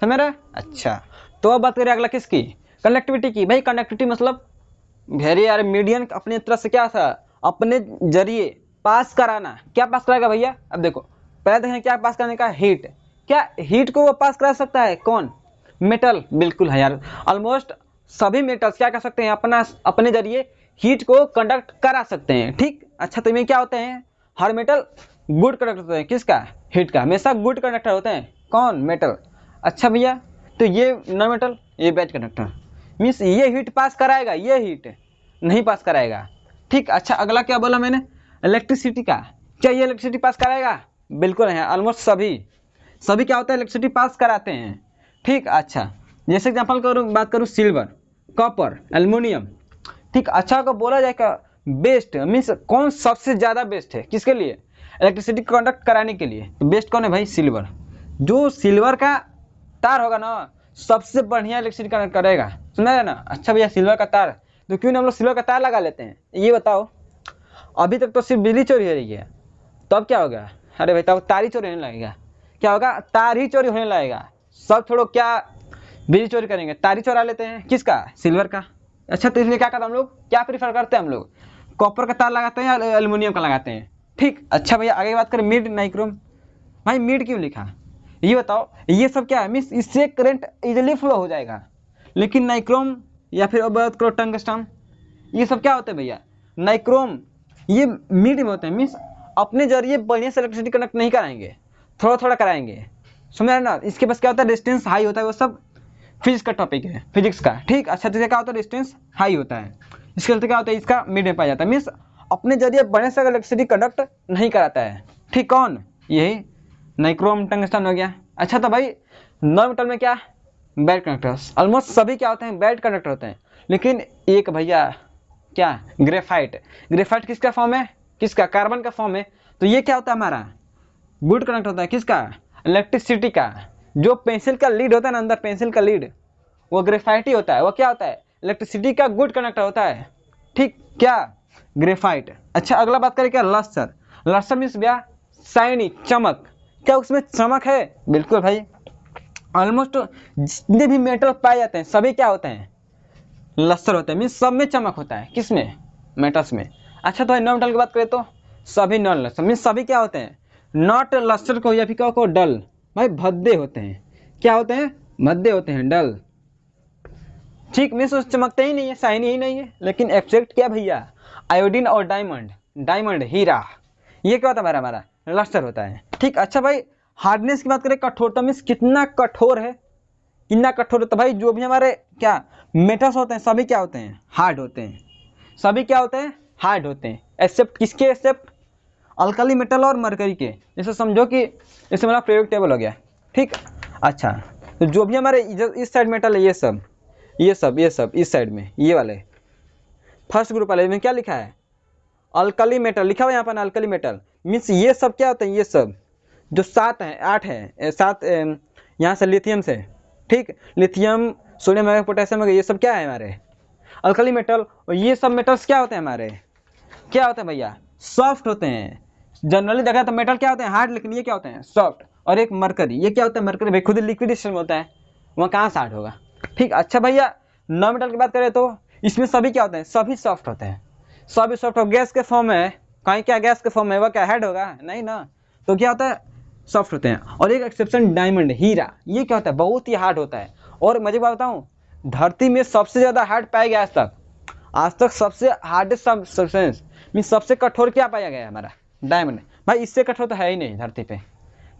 समझ रहे। अच्छा तो अब बात करें अगला किसकी, कंडक्टिविटी की। भाई कंडक्टिविटी मतलब वेरी यार मीडियम अपने तरफ से क्या था, अपने जरिए पास कराना, क्या पास कराएगा भैया। अब देखो पहले देखें क्या पास कराने का, हीट, क्या हीट को वो पास करा सकता है, कौन, मेटल, बिल्कुल है यार, ऑलमोस्ट सभी मेटल्स क्या कर सकते हैं, अपने जरिए हीट को कंडक्ट करा सकते हैं। ठीक, अच्छा तो इनमें क्या होते हैं, हर मेटल गुड कंडक्टर होते हैं, किसका, हीट का, हमेशा गुड कंडक्टर होते हैं, कौन, मेटल। अच्छा भैया तो ये नॉन मेटल, ये बैड कंडक्टर, मीन्स ये हीट पास कराएगा, ये हीट नहीं पास कराएगा। ठीक, अच्छा अगला क्या बोला मैंने, इलेक्ट्रिसिटी का, क्या ये इलेक्ट्रिसिटी पास कराएगा, बिल्कुल है, ऑलमोस्ट सभी क्या होता है, इलेक्ट्रिसिटी पास कराते हैं। ठीक, अच्छा जैसे एग्जाम्पल करूँ, बात करूँ सिल्वर, कॉपर, एल्युमिनियम। ठीक, अच्छा को बोला जाएगा बेस्ट मीन्स कौन सबसे ज़्यादा बेस्ट है किसके लिए, इलेक्ट्रिसिटी कंडक्ट कराने के लिए, तो बेस्ट कौन है भाई, सिल्वर। जो सिल्वर का तार होगा ना सबसे बढ़िया इलेक्ट्रिसिटी कंडक्ट करेगा, सुना है ना। अच्छा भैया सिल्वर का तार, तो क्यों ना हम लोग सिल्वर का तार लगा लेते हैं, ये बताओ। अभी तक तो सिर्फ बिजली चोरी हो रही है, तो अब क्या होगा, अरे भाई तब तार ही चोरी होने लगेगा। क्या होगा, तार ही चोरी होने लगेगा। सब छोड़ो, क्या बिजली चोरी करेंगे, तार ही चोरा लेते हैं, किसका, सिल्वर का। अच्छा तो इसलिए क्या करते हैं हम लोग, क्या प्रीफर करते हैं हम लोग, कॉपर का तार लगाते हैं या एल्युमिनियम का लगाते हैं। ठीक, अच्छा भैया आगे बात करें मिड नाइक्रोम। भाई मिड क्यों लिखा, ये बताओ। ये सब क्या है, मीन्स इससे करंट इजीली फ्लो हो जाएगा। लेकिन नाइक्रोम या फिर अब बात करो टंगस्टन, ये सब क्या होते हैं भैया, नाइक्रोम ये मिड में होते हैं, मीन्स अपने जरिए बढ़िया से इलेक्ट्रिसिटी कनेक्ट नहीं कराएंगे, थोड़ा थोड़ा कराएंगे, समझ रहे ना। इसके पास क्या होता है, डिस्टेंस हाई होता है, वो सब फिजिक्स का टॉपिक है, फिजिक्स का। ठीक, अच्छा तो क्या होता है, डिस्टेंस हाई होता है, इसके चलते क्या होता है, इसका मिड में पाया जाता है, मीन्स अपने जरिए बढ़िया से इलेक्ट्रिसिटी कंडक्ट नहीं कराता है। ठीक, कौन, यही नाइक्रोम टंगस्टन हो गया। अच्छा तो भाई नॉन मेटल में क्या, बैड कंडक्टर्स, ऑलमोस्ट सभी क्या होते हैं, बैड कंडक्टर होते हैं। लेकिन एक भैया क्या, ग्रेफाइट। ग्रेफाइट किसका फॉर्म है, किसका, कार्बन का फॉर्म है। तो ये क्या होता है हमारा, गुड कनेक्ट होता है, किसका, इलेक्ट्रिसिटी का। जो पेंसिल का लीड होता है ना अंदर, पेंसिल का लीड, वो ग्रेफाइट ही होता है, वो क्या होता है, इलेक्ट्रिसिटी का गुड कनेक्टर होता है। ठीक, क्या, ग्रेफाइट। अच्छा अगला बात करें क्या, लस्टर। लस्टर मीन्स भैया शाइनी, चमक। क्या उसमें चमक है, बिल्कुल भाई। ऑलमोस्ट जितने भी मेटल पाए जाते हैं सभी क्या होते हैं, लस्टर होते हैं, मीन्स सब में चमक होता है, किसमें, मेटल्स में। अच्छा तो नॉन मेटल की बात करें तो सभी नॉन लस्टर, मीन्स सभी क्या होते हैं, नॉट लस्टर को या फिर क्या को डल, भाई भद्दे होते हैं। क्या होते हैं, भद्दे होते हैं, डल। ठीक, मीन्स चमकते ही नहीं है, शाइनी ही नहीं है। लेकिन एक्सेप्ट क्या भैया, आयोडीन और डायमंड, डायमंड हीरा, ये क्या होता है हमारा लस्टर होता है। ठीक, अच्छा भाई हार्डनेस की बात करें, कठोरता मीन्स कितना कठोर है, कितना कठोर होता है। भाई जो भी हमारे क्या मेटल्स होते हैं सभी क्या होते हैं, हार्ड होते हैं, सभी क्या होते हैं, हार्ड होते हैं। एक्सेप्ट किसके, एक्सेप्ट अल्कली मेटल और मरकरी के। जैसे समझो कि जैसे मेरा पीरियोडिक टेबल हो गया। ठीक, अच्छा तो जो भी हमारे इस साइड मेटल है, ये सब इस साइड में, ये वाले फर्स्ट ग्रुप वाले में क्या लिखा है, अल्कली मेटल लिखा हुआ है यहाँ पर, अल्कली मेटल मीन्स ये सब क्या होते हैं, ये सब जो 7 हैं 8 है 7 यहाँ से लिथियम से। ठीक, लिथियम, सोडियम है, पोटेशियम है, ये सब क्या है हमारे अल्कली मेटल। और ये सब मेटल्स क्या होते हैं हमारे, क्या होते हैं भैया, सॉफ्ट होते हैं। जनरली देखा तो मेटल क्या होते हैं, हार्ड, लेकिन ये क्या होते हैं, सॉफ्ट। और एक मरकरी, ये क्या होता है, मरकरी भाई खुद लिक्विड स्टेट में होता है, वहाँ कहाँ से हार्ड होगा। ठीक, अच्छा भैया नॉन मेटल की बात करें तो इसमें सभी क्या होते हैं, सभी सॉफ्ट होते हैं, सभी सॉफ्ट। और गैस के फॉर्म में कहीं क्या गैस के फॉर्म में वह क्या हार्ड होगा, नहीं ना। तो क्या होता है, सॉफ्ट होते हैं। और एक एक्सेप्शन डायमंड, हीरा, ये क्या होता है, बहुत ही हार्ड होता है। और मजे बात बताऊँ, धरती में सबसे ज़्यादा हार्ड पाया गया आज तक सबसे हार्डेस्ट सब्सटेंस मीन सबसे कठोर क्या पाया गया है हमारा, डायमंड। भाई इससे कठोर तो है ही नहीं धरती पे।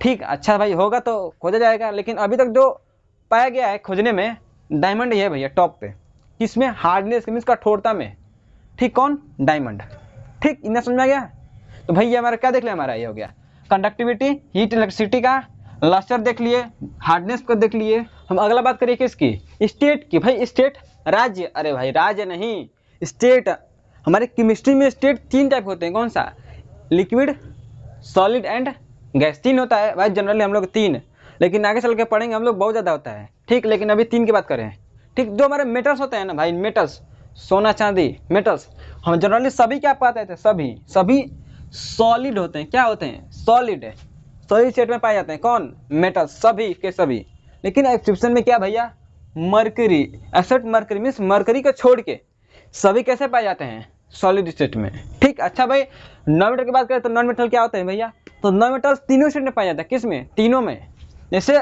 ठीक, अच्छा भाई होगा तो खोजा जाएगा, लेकिन अभी तक जो पाया गया है खोजने में, डायमंड ही है भैया टॉप पे, किसमें, हार्डनेस मीन्स कठोरता में। ठीक, कौन, डायमंड। ठीक, इतना समझ में आ गया। तो भाई ये हमारा क्या देख लिया, हमारा ये हो गया कंडक्टिविटी, हीट, इलेक्ट्रिसिटी का, लस्टर देख लिए, हार्डनेस को देख लिए। हम अगला बात करिए किसकी, स्टेट की। भाई स्टेट, राज्य, अरे भाई राज्य नहीं, स्टेट। हमारे केमिस्ट्री में स्टेट 3 टाइप होते हैं, कौन सा, लिक्विड, सॉलिड एंड गैस। 3 होता है भाई जनरली हम लोग 3, लेकिन आगे चल के पढ़ेंगे हम लोग बहुत ज़्यादा होता है। ठीक, लेकिन अभी 3 की बात करें। ठीक, जो हमारे मेटल्स होते हैं ना भाई, मेटल्स, सोना चांदी मेटल्स, हम जनरली सभी क्या पाते थे, सभी सॉलिड होते हैं। क्या होते हैं, सॉलिड, सॉलिड स्टेट में पाए जाते हैं, कौन, मेटल्स, सभी के सभी। लेकिन एक्सेप्शन में क्या भैया, mercury, except mercury means mercury को छोड़ के सभी कैसे पाए जाते हैं, सॉलिड स्टेट में। ठीक, अच्छा भाई नॉन मेटल की बात करें तो नॉन मेटल क्या होते हैं भैया, तो नॉन मेटल तीनों स्टेट में पाया जाता है, किस में, तीनों में। जैसे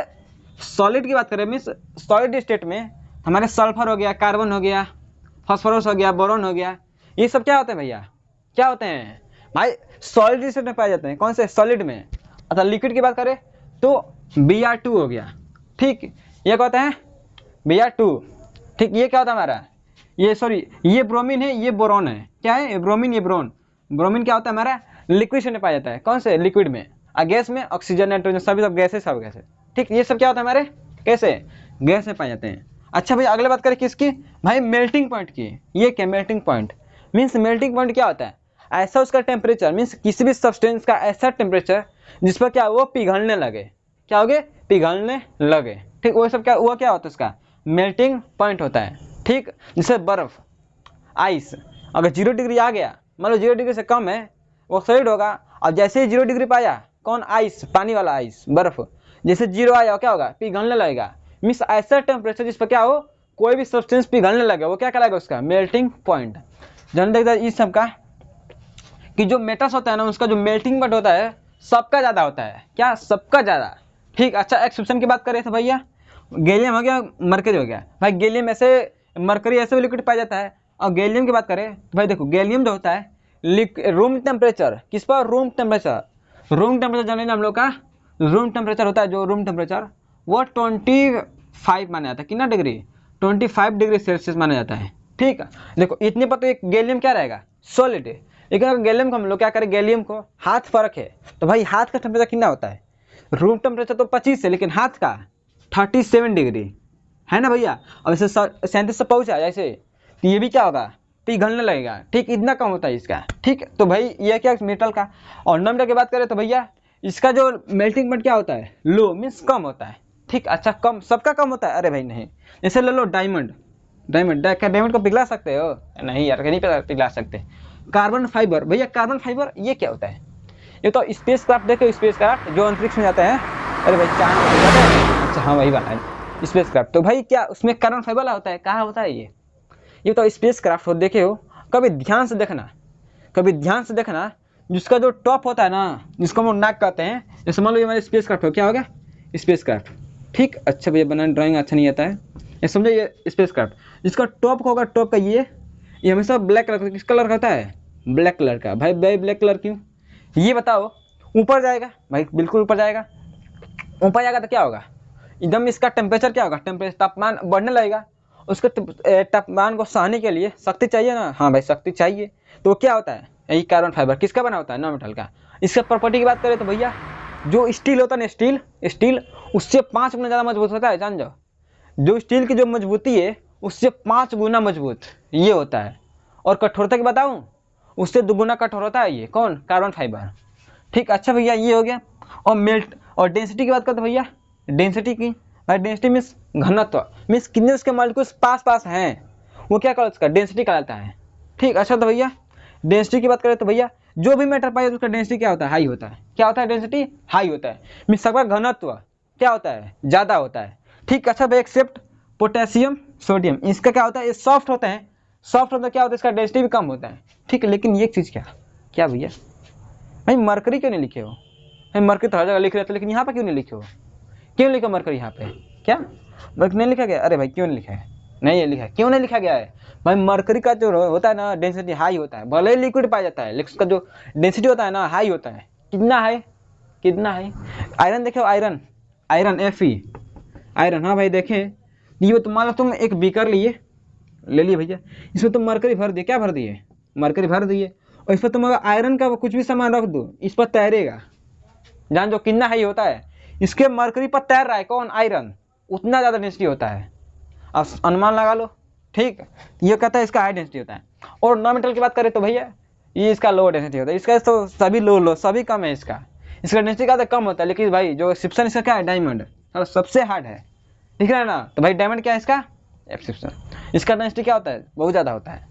सॉलिड की बात करें मीन्स सॉलिड स्टेट में हमारे सल्फर हो गया, कार्बन हो गया, फास्फोरस हो गया, बोरॉन हो गया, ये सब क्या होते हैं भैया, क्या होते हैं भाई, सॉलिड स्टेट में पाए जाते हैं, कौन से, सॉलिड में। अच्छा लिक्विड की बात करें तो Br2 हो गया। ठीक, ये क्या होता है, Br2। ठीक, ये क्या होता है हमारा, ये सॉरी ये ब्रोमीन है, ये बोरॉन है, क्या है, ये ब्रोमीन, ये बोरॉन। ब्रोमीन क्या होता है हमारा, लिक्विड में पाया जाता है, कौन से, लिक्विड में। और गैस में ऑक्सीजन, नाइट्रोजन, सभी सब गैस है, सब गैस है। ठीक, ये सब क्या होता है हमारे कैसे गैस में पाए जाते हैं। अच्छा भैया अगले बात करें किसकी, भाई मेल्टिंग पॉइंट की। ये क्या melting point means, melting point क्या होता है, ऐसा उसका टेम्परेचर मीन्स किसी भी सब्सटेंस का ऐसा टेम्परेचर जिस पर क्या वो पिघलने लगे, क्या हो गए, पिघलने लगे। ठीक, वो सब क्या, वो क्या होता है उसका मेल्टिंग पॉइंट होता है। ठीक, जैसे बर्फ, आइस, अगर 0 डिग्री आ गया, मान लो 0 डिग्री से कम है, वो सॉलिड होगा। और जैसे ही 0 डिग्री पाया, कौन, आइस, पानी वाला आइस, बर्फ, जैसे 0 आया क्या होगा, पिघलने लगेगा। मीन्स ऐसा टेम्परेचर जिस पर क्या हो कोई भी सब्सटेंस पिघलने लगे, वो क्या कहलाएगा उसका मेल्टिंग पॉइंट। जान देखते इस सब का कि जो मेटल्स होता है ना उसका जो मेल्टिंग पॉइंट होता है सबका ज़्यादा होता है, क्या, सबका ज़्यादा। ठीक, अच्छा एक्सेप्शन की बात करें तो भैया गैलियम हो गया, मरकरी हो गया। भाई गैलियम ऐसे, मरकरी ऐसे भी लिक्विड पाया जाता है। और गैलियम की बात करें तो भाई देखो गैलियम जो होता है रूम टेम्परेचर, किस पर, रूम टेम्परेचर। रूम टेम्परेचर जाने हम लोग का रूम टेम्परेचर होता है, जो रूम टेम्परेचर वो 25 माना जाता है, कितना डिग्री, 25 डिग्री सेल्सियस माना जाता है। ठीक है, देखो इतने पर तो एक गैलियम क्या रहेगा, सॉलिड है। लेकिन अगर गैलियम को हम लोग क्या करें, गैलियम को हाथ फर्क है, तो भाई हाथ का टेम्परेचर कितना होता है, रूम टेम्परेचर तो 25 है, लेकिन हाथ का 37 डिग्री है ना भैया। अब इसे 37 से पहुँचा जैसे, तो ये भी क्या होगा, पिघलने लगेगा। ठीक, इतना कम होता है इसका। ठीक, तो भाई ये क्या मेटल का। और नॉन मेटल की बात करें तो भैया इसका जो मेल्टिंग पॉइंट क्या होता है, लो मीन्स कम होता है। ठीक, अच्छा कम, सबका कम होता है, अरे भाई नहीं। जैसे ले लो डायमंड, डायमंड को पिघला सकते हो, नहीं यार नहीं पिघला सकते। कार्बन फाइबर, भैया कार्बन फाइबर ये क्या होता है, ये तो स्पेस क्राफ्ट, देखो स्पेस क्राफ्ट जो अंतरिक्ष में जाते हैं, अरे भाई चांद पे जाते हैं, अच्छा हाँ वही वाला है स्पेस क्राफ्ट। तो भाई क्या उसमें कार्बन फाइबर होता है, कहाँ होता है ये तो स्पेस क्राफ्ट हो, देखे हो कभी ध्यान से देखना, कभी ध्यान से देखना, जिसका जो टॉप होता है ना, जिसको हम लोग नाक कहते हैं, जैसे मान लो ये हमारे स्पेस क्राफ्ट हो, क्या होगा स्पेस क्राफ्ट। ठीक, अच्छा भैया बनाना ड्राइंग अच्छा नहीं आता है, ये समझो ये स्पेस क्राफ्ट, जिसका टॉप होगा, टॉप का ये हमेशा ब्लैक कलर का, किस कलर का होता है, ब्लैक कलर का। भाई ब्लैक कलर क्यों, ये बताओ। ऊपर जाएगा भाई, बिल्कुल ऊपर जाएगा, ऊपर जाएगा तो क्या होगा, एकदम इसका टेम्परेचर क्या होगा, टेम्परेचर तापमान बढ़ने लगेगा। उसके तापमान को सहने के लिए शक्ति चाहिए ना, हाँ भाई शक्ति चाहिए। तो क्या होता है, यही कार्बन फाइबर किसका बना होता है, नॉन मेटल का। इसका प्रॉपर्टी की बात करें तो भैया जो स्टील होता है ना, स्टील उससे 5 गुना ज़्यादा मजबूत होता है, जान जाओ। जो स्टील की जो मजबूती है उससे 5 गुना मजबूत ये होता है। और कठोरता की बताऊँ, उससे 2 गुना कठोर होता है ये, कौन, कार्बन फाइबर। ठीक, अच्छा भैया ये हो गया। और मेल्ट और डेंसिटी की बात करते भैया, डेंसिटी की, भाई डेंसिटी मीन्स घनत्व, मीन्स कितने उसके मॉलिक्यूल्स पास हैं, वो क्या कहता है उसका डेंसिटी कहलाता है। ठीक, अच्छा तो भैया डेंसिटी की बात करें तो भैया जो भी मेटल पाए उसका डेंसिटी क्या होता है, हाई होता है। क्या होता है, डेंसिटी हाई होता है, मीन्स सबका घनत्व क्या होता है, ज़्यादा होता है। ठीक, अच्छा भाई एक्सेप्ट पोटेशियम सोडियम, इसका क्या होता है, ये सॉफ्ट होता है, सॉफ्ट होता है, क्या होता है इसका डेंसिटी भी कम होता है। ठीक है, लेकिन ये चीज़ क्या भैया, भाई मरकरी क्यों नहीं लिखे हो, भाई मरकरी तो हर जगह लिख रहे थे, लेकिन यहाँ पे क्यों नहीं लिखे हो, क्यों लिखा मरकरी यहाँ पे, क्या मरकरी नहीं लिखा गया, अरे भाई क्यों नहीं लिखा है, नहीं ये लिखा है, क्यों नहीं लिखा गया है भाई। मरकरी का जो होता है ना डेंसिटी हाई होता है, भले ही लिक्विड पाया जाता है, लेकिन उसका जो डेंसिटी होता है ना हाई होता है। कितना हाई, आयरन देखो, आयरन Fe, आयरन, हाँ भाई देखें, ये तो मान लो तुम एक बीकर ले लिए भैया, इसमें तुम मरकरी भर दिए, क्या भर दिए, मरकरी भर दिए, और इस पर तुम अगर आयरन का कुछ भी सामान रख दो, इस पर तैरेगा। जान जो कितना हाई होता है, इसके मरकरी पर तैर रहा है कौन, आयरन, उतना ज़्यादा डेंसिटी होता है, अब अनुमान लगा लो। ठीक, ये कहता है इसका हाई डेंसिटी होता है। और नॉन मेटल की बात करें तो भैया ये इसका लो डेंसिटी होता है, इसका तो सभी लो सभी कम है, इसका डेंसिटी का तो कम होता है। लेकिन भाई जो एक्सेप्शन इसका क्या है, डायमंड सबसे हार्ड है, ठीक है ना। तो भाई डायमंड क्या है इसका एक्सेप्शन, इसका डेंसिटी क्या होता है, बहुत ज़्यादा होता है,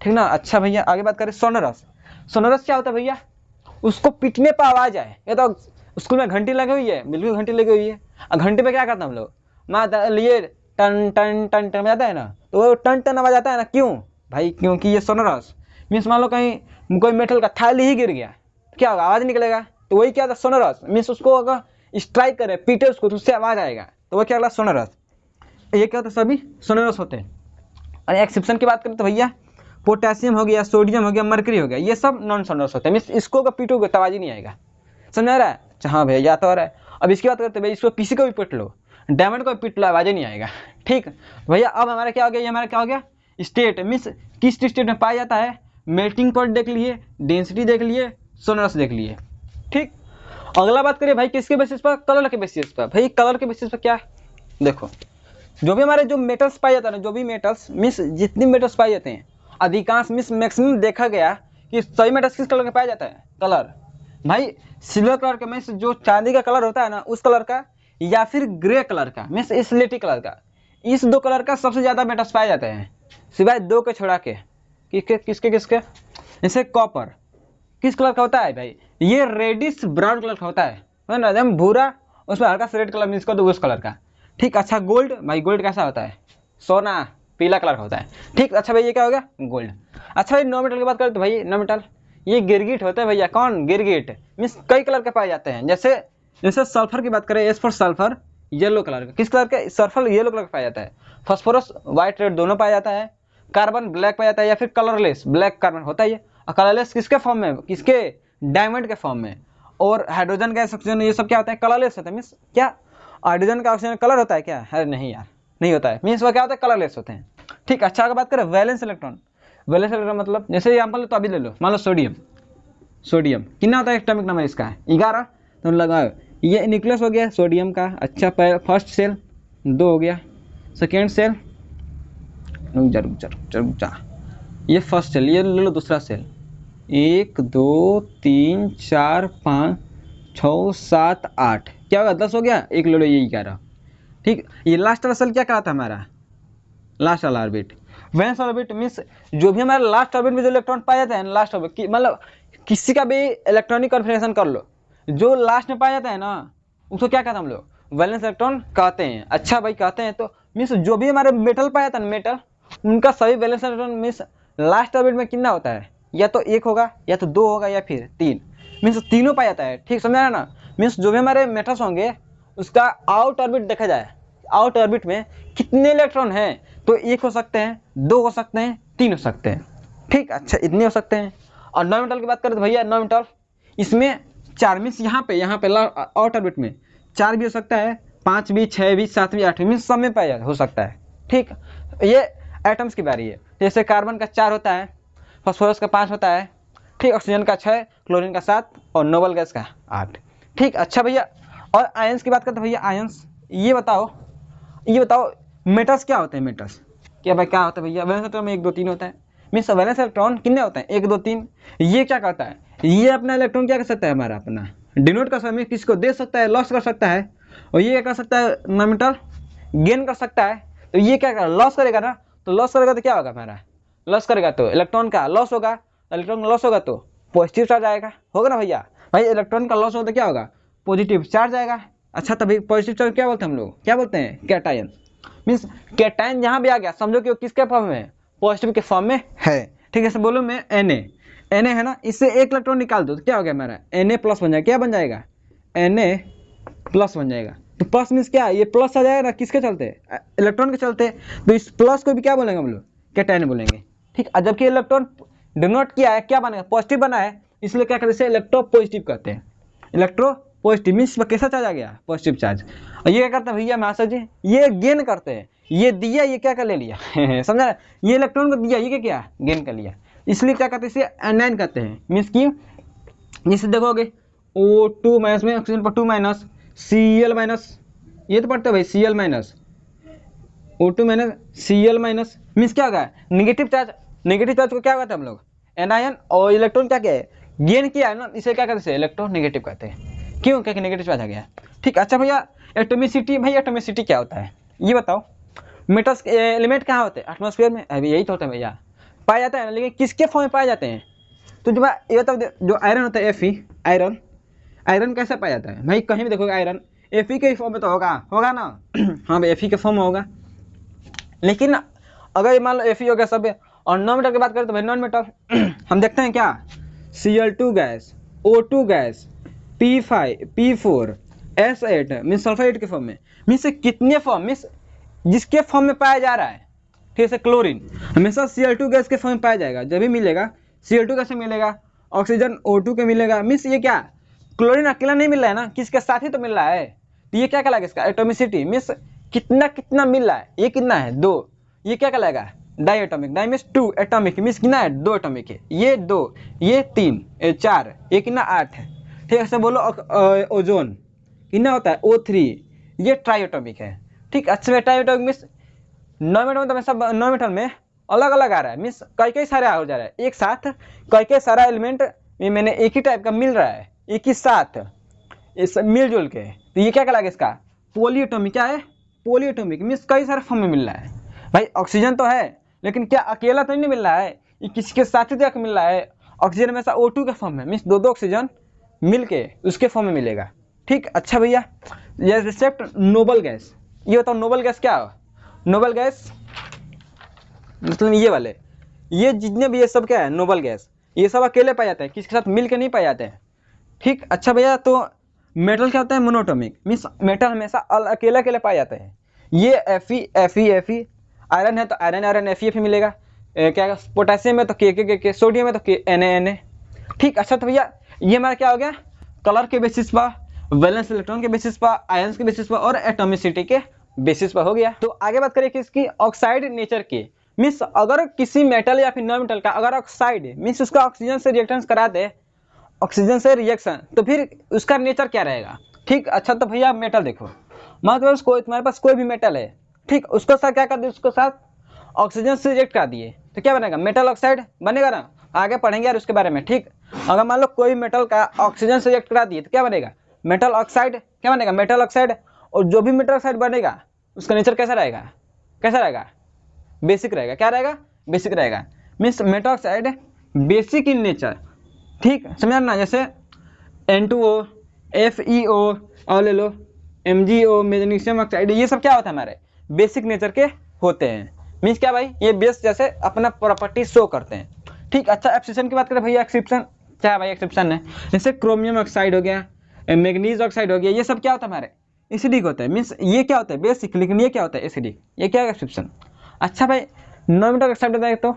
ठीक ना। अच्छा भैया आगे बात करें सोनरस क्या होता है भैया, उसको पीटने पर आवाज़ आए। ये तो स्कूल में घंटी लगी हुई है, बिल्कुल घंटी लगी हुई है, और घंटी पे क्या करते हैं हम लोग, माँ लिए टन टन टन टन बजाता है ना, तो वो टन आवाज आता है ना, क्यों भाई, क्योंकि ये सोनरस मीन्स मान लो कहीं कोई मेटल का थाली ही गिर गया, क्या होगा, आवाज़ निकलेगा, तो वही क्या था सोनरस, मीन्स उसको अगर स्ट्राइक करे, पीटे उसको, तो उससे आवाज़ आएगा, तो वो क्या होगा सोनरस। ये क्या होता है, सभी सोनरस होते हैं। और एक्सेप्शन की बात करें तो भैया पोटेशियम हो गया, सोडियम हो गया, मरकरी हो गया, ये सब नॉन सोनरस होते हैं, मीन्स इसको अगर पीटोगे तो आवाज़ ही नहीं आएगा, समझ रहा है। हाँ भैया या तो हो रहा है। अब इसकी बात करते भाई, इसको किसी को भी पीट लो, डायमंड को पीट लो, आवाज़ नहीं आएगा। ठीक भैया, अब हमारा क्या हो गया, ये हमारा क्या हो गया, स्टेट मीन्स किस स्टेट में पाया जाता है, मेल्टिंग पॉइंट देख लिए, डेंसिटी देख लिए, सोनरस देख लिए। ठीक, अगला बात करिए भाई किसके बेसिस पर, कलर के बेसिस पर। भाई कलर के बेसिस पर क्या है, देखो जो भी हमारे जो मेटल्स पाए जाते हैं ना, जो भी मेटल्स मीन्स जितनी मेटल्स पाए जाते हैं, अधिकांश मीन्स मैक्सिमम देखा गया कि सभी मेटल्स किस कलर का पाया जाता है, कलर। भाई सिल्वर कलर का मीन्स जो चांदी का कलर होता है ना उस कलर का, या फिर ग्रे कलर का मीन्स स्लेटी कलर का, इस दो कलर का सबसे ज़्यादा मेटल्स पाए जाते हैं, सिवाय दो के छोड़ा के। किसके किसके, जैसे कॉपर किस कलर का होता है भाई, ये रेडिश ब्राउन कलर का होता है ना, एकदम भूरा, उसमें हल्का सा रेड कलर मिक्स कर दो उस कलर का। ठीक, अच्छा गोल्ड, भाई गोल्ड कैसा होता है, सोना पीला कलर का होता है। ठीक, अच्छा भाई ये क्या हो गया, गोल्ड। अच्छा भाई नौ मेटल की बात करें तो भाई नौ मेटल ये गिरगिट होता है भैया। कौन, गिरगिट मीन्स कई कलर के पाए जाते हैं। जैसे जैसे सल्फर की बात करें, S for sulphur yellow colour का, किस कलर का, सल्फर येलो कलर का पाया जाता है। फॉस्फोरस व्हाइट रेड दोनों पाया जाता है। कार्बन ब्लैक पाया जाता है, या फिर कलरलेस ब्लैक कार्बन होता है। और कलरलेस किसके फॉर्म में, किसके, डायमंड के फॉर्म में। और हाइड्रोजन गैस, ऑक्सीजन, ये सब क्या होता है, कलरलेस होता है। मीन्स क्या हाइड्रोजन का ऑक्सीजन कलर होता है क्या, है नहीं यार, नहीं होता है। मीन्स वो क्या होता है, कलरलेस होते हैं। ठीक, अच्छा अगर बात करें वैलेंस इलेक्ट्रॉन, वैलेंस इलेक्ट्रॉन मतलब जैसे एग्जाम्पल तो अभी ले लो, मान लो सोडियम, सोडियम कितना होता है एटॉमिक नंबर इसका, 11। तो लगाओ ये न्यूक्लियस हो गया सोडियम का। अच्छा फर्स्ट सेल 2 हो गया, सेकेंड सेल रुक जा, ये फर्स्ट सेल, ये ले लो दूसरा सेल, 1 2 3 4 5 6 7 8, क्या होगा 10 हो गया। एक ले लो ये 11। ठीक, ये लास्ट वाला सेल क्या कहा था हमारा, लास्ट वाला ऑर्बिट, वैलेंस ऑर्बिट। मीन्स जो भी हमारे लास्ट ऑर्बिट में जो इलेक्ट्रॉन पाए जाते हैं, लास्ट ऑर्बिट मतलब किसी का भी इलेक्ट्रॉनिक कॉन्फिगरेशन कर लो, जो लास्ट में पाया जाता है ना उसको क्या कहते हैं हम लोग, वैलेंस इलेक्ट्रॉन कहते हैं। अच्छा भाई कहते हैं तो मीन्स जो भी हमारे मेटल पाया जाता है ना, मेटल, उनका सभी valence electron means last orbit में कितना होता है, या तो 1 होगा, या तो 2 होगा, या फिर 3, मीन्स तीनों पाया जाता है। ठीक समझा ना, मीन्स जो भी हमारे मेटल्स होंगे उसका आउट ऑर्बिट देखा जाए, आउट ऑर्बिट में कितने इलेक्ट्रॉन हैं, तो 1 हो सकते हैं, 2 हो सकते हैं, 3 हो सकते हैं। ठीक, अच्छा इतने हो सकते हैं। और नॉन मेटल की बात करें तो भैया नॉन मेटल इसमें 4 मीन्स यहाँ पे आउट ऑर्बिट में 4 भी हो सकता है, 5 भी, 6 भी, 7 भी, 8 मीन्स सब में पाया हो सकता है। ठीक, ये एटम्स की बारी है। जैसे कार्बन का 4 होता है, फॉस्फोरस का 5 होता है, ठीक, ऑक्सीजन का 6, क्लोरीन का 7 और नोबल गैस का 8। ठीक, अच्छा भैया और आयंस की बात करते हैं भैया, आयंस ये बताओ मेटल्स क्या होते हैं, मेटल्स क्या भाई क्या होता है भैया, वैलेंस इलेक्ट्रॉन में 1 2 3 होता है। मीन्स वैलेंस इलेक्ट्रॉन कितने होते हैं, 1 2 3। ये क्या करता है, ये अपना इलेक्ट्रॉन क्या कर सकता है, हमारा अपना डिनोट कर सकता है, किसको दे सकता है, लॉस कर सकता है। और ये क्या कर सकता है, नॉन मेटल गेन कर सकता है। तो ये क्या कर लॉस करेगा ना, तो लॉस करेगा तो क्या होगा, हमारा लॉस करेगा तो इलेक्ट्रॉन का लॉस होगा, इलेक्ट्रॉन का लॉस होगा तो पॉजिटिव चार्ज आएगा, होगा ना भैया। भाई इलेक्ट्रॉन का लॉस होगा तो क्या होगा, पॉजिटिव चार्ज आएगा। अच्छा तभी पॉजिटिव चार्ज क्या बोलते हैं हम लोग, क्या बोलते हैं, कैटायन। मीन्स कैटायन जहाँ भी आ गया समझो कि वो किसके फॉर्म में है, पॉजिटिव के फॉर्म में है। ठीक है, बोलो मैं Na है ना, इससे 1 इलेक्ट्रॉन निकाल दो तो क्या हो गया, हमारा Na प्लस बन जाएगा। क्या बन जाएगा, Na प्लस बन जाएगा। तो प्लस मीन्स क्या, ये प्लस आ जाएगा ना, किसके चलते, इलेक्ट्रॉन के चलते। तो इस प्लस को भी क्या बोलेंगे हम लोग, कैटायन बोलेंगे। ठीक, जबकि इलेक्ट्रॉन डिनोट किया है, क्या बनेगा, पॉजिटिव बना है, इसलिए क्या कहते हैं, इलेक्ट्रो पॉजिटिव कहते हैं। इलेक्ट्रो पॉजिटिव मीन्स कैसा चार्ज आ गया, पॉजिटिव चार्ज। और ये क्या करते हैं भैया मास्टर जी, ये गेन करते हैं, ये दिया, ये क्या कर ले लिया समझा, ये इलेक्ट्रॉन को दिया, ये क्या गेन कर लिया, इसलिए क्या कहते हैं, इसे एनायन कहते हैं। मीन्स की जैसे देखोगे O2 माइनस में ऑक्सीजन पर 2 माइनस, Cl माइनस, ये तो पढ़ते हो भाई, Cl minus, O2 minus, Cl minus means क्या होगा, नेगेटिव चार्ज। नेगेटिव चार्ज को क्या कहते हैं हम लोग, एनायन। और इलेक्ट्रॉन क्या है, गेन किया है ना, इसे क्या कहते हैं, इलेक्ट्रॉन नेगेटिव कहते हैं। क्यों, क्या नेगेटिव चार्ज आ गया। ठीक, अच्छा भैया एटोमिसिटी, भाई एटोमिसिटी क्या होता है ये बताओ। मेटल्स एलिमेंट कहाँ होते हैं, एटमॉस्फेयर में, अभी यही तो होता है भैया, पाया जाता है ना, लेकिन किसके फॉर्म में पाए जाते हैं। तो जो ये बताओ, जो आयरन होता है Fe, आयरन, आयरन कैसे पाया जाता है भाई, कहीं भी देखोगे आयरन Fe के फॉर्म में तो होगा ना हाँ भाई Fe के फॉर्म में होगा। लेकिन अगर मान लो Fe हो गया सब, और नॉन मेटल की बात करें तो भाई नॉन मेटल हम देखते हैं क्या, Cl2 gas, O2 gas, P5 P4 S8 means sulphide के फॉर्म में। मीन्स कितने फॉर्म, मीन्स जिसके फॉर्म में पाया जा रहा है। ठीक है, क्लोरीन हमेशा Cl2 गैस के फॉर्म में पाया जाएगा, जब भी मिलेगा Cl2 कैसे मिलेगा, ऑक्सीजन O2 के मिलेगा। मीन्स ये क्या, क्लोरीन अकेला नहीं मिल रहा है ना, किसके साथ ही तो मिल रहा है। तो ये क्या कहलाएगा, इसका एटोमिसिटी। मीन्स कितना कितना मिल रहा है, ये कितना है 2, ये क्या कहलाएगा, diatomic. Di means 2 atomic, means कितना है 2 एटॉमिक है, ये 2, ये 3, ये 4, ये कितना 8 है। ठीक, ऐसे बोलो ओजोन कितना होता है O3, ये ट्राइएटॉमिक है। ठीक, अच्छा ट्राइएटॉमिक मीन्स नॉन मेटल सब नॉन मेटल में अलग अलग आ रहा है, मीन्स कई सारे हो जा रहा है एक साथ, कई सारा एलिमेंट मैंने एक ही टाइप का मिल रहा है एक ही साथ इस मिलजुल के, तो ये क्या कहलाएगा इसका पॉलीएटॉमिक। क्या है पॉलीएटॉमिक, मीन्स कई सारे फॉर्म में मिल रहा है। भाई ऑक्सीजन तो है लेकिन क्या अकेला तो नहीं मिल रहा है, ये किसी के साथ ही जाकर मिल रहा है। ऑक्सीजन में O2 के फॉर्म में, मीन्स दो ऑक्सीजन मिल के उसके फॉर्म में मिलेगा। ठीक, अच्छा भैया ये रिसेप्ट नोबल गैस, ये बताओ नोबल गैस क्या है। नोबल गैस मतलब ये वाले, ये जितने भी ये सब क्या है नोबल गैस, ये सब अकेले पाए जाते हैं, किसी के साथ मिल के नहीं पाए जाते हैं। ठीक, अच्छा भैया तो मेटल क्या होता है मोनोटॉमिक, मीन्स मेटल हमेशा अकेले अकेले पाए जाते हैं। ये Fe, आयरन है तो आयरन Fe मिलेगा, क्या पोटेशियम में तो के, सोडियम में तो Na। ठीक, अच्छा तो भैया ये हमारा क्या हो गया कलर के बेसिस पर, वैलेंस इलेक्ट्रॉन के बेसिस पर, आयंस के बेसिस पर और एटॉमिसिटी के बेसिस पर हो गया। तो आगे बात करें कि इसकी ऑक्साइड नेचर की, मीन्स अगर किसी मेटल या फिर नॉन मेटल का अगर ऑक्साइड मीन्स उसका ऑक्सीजन से रिएक्टेंस करा दे, ऑक्सीजन से रिएक्शन, तो फिर उसका नेचर क्या रहेगा। ठीक, अच्छा तो भैया मेटल देखो, मतलब तुम्हारे पास कोई भी मेटल है, ठीक, उसको साथ क्या कर दिए, उसको साथ ऑक्सीजन से रिएक्ट कर दिए तो क्या बनेगा मेटल ऑक्साइड बनेगा ना, आगे पढ़ेंगे यार उसके बारे में। ठीक, अगर मान लो कोई मेटल का ऑक्सीजन से रिएक्ट करा दिए तो क्या बनेगा मेटल ऑक्साइड, क्या बनेगा मेटल ऑक्साइड। और जो भी मेटल ऑक्साइड बनेगा उसका नेचर कैसा रहेगा, बेसिक रहेगा। क्या रहेगा बेसिक रहेगा, means metal oxide basic in nature. ठीक, समझ ना, जैसे N2O, FeO और ले लो MgO, मैग्नीशियम ऑक्साइड, ये सब क्या होता है हमारे बेसिक नेचर के होते हैं। मीन्स क्या भाई ये बेस जैसे अपना प्रॉपर्टी शो करते हैं। ठीक, अच्छा एक्सेप्शन की बात करें भैया, एक्सेप्शन क्या है भाई, एक्सेप्शन है जैसे क्रोमियम ऑक्साइड हो गया, मैग्नीज ऑक्साइड हो गया, ये सब क्या होता है हमारे एसिडिक होता है। मीन्स ये क्या होता है बेसिक, लेकिन ये क्या होता है एसिडिक, ये क्या है एक्सेप्शन। अच्छा भाई नॉन मेटल ऑक्साइड होता है, तो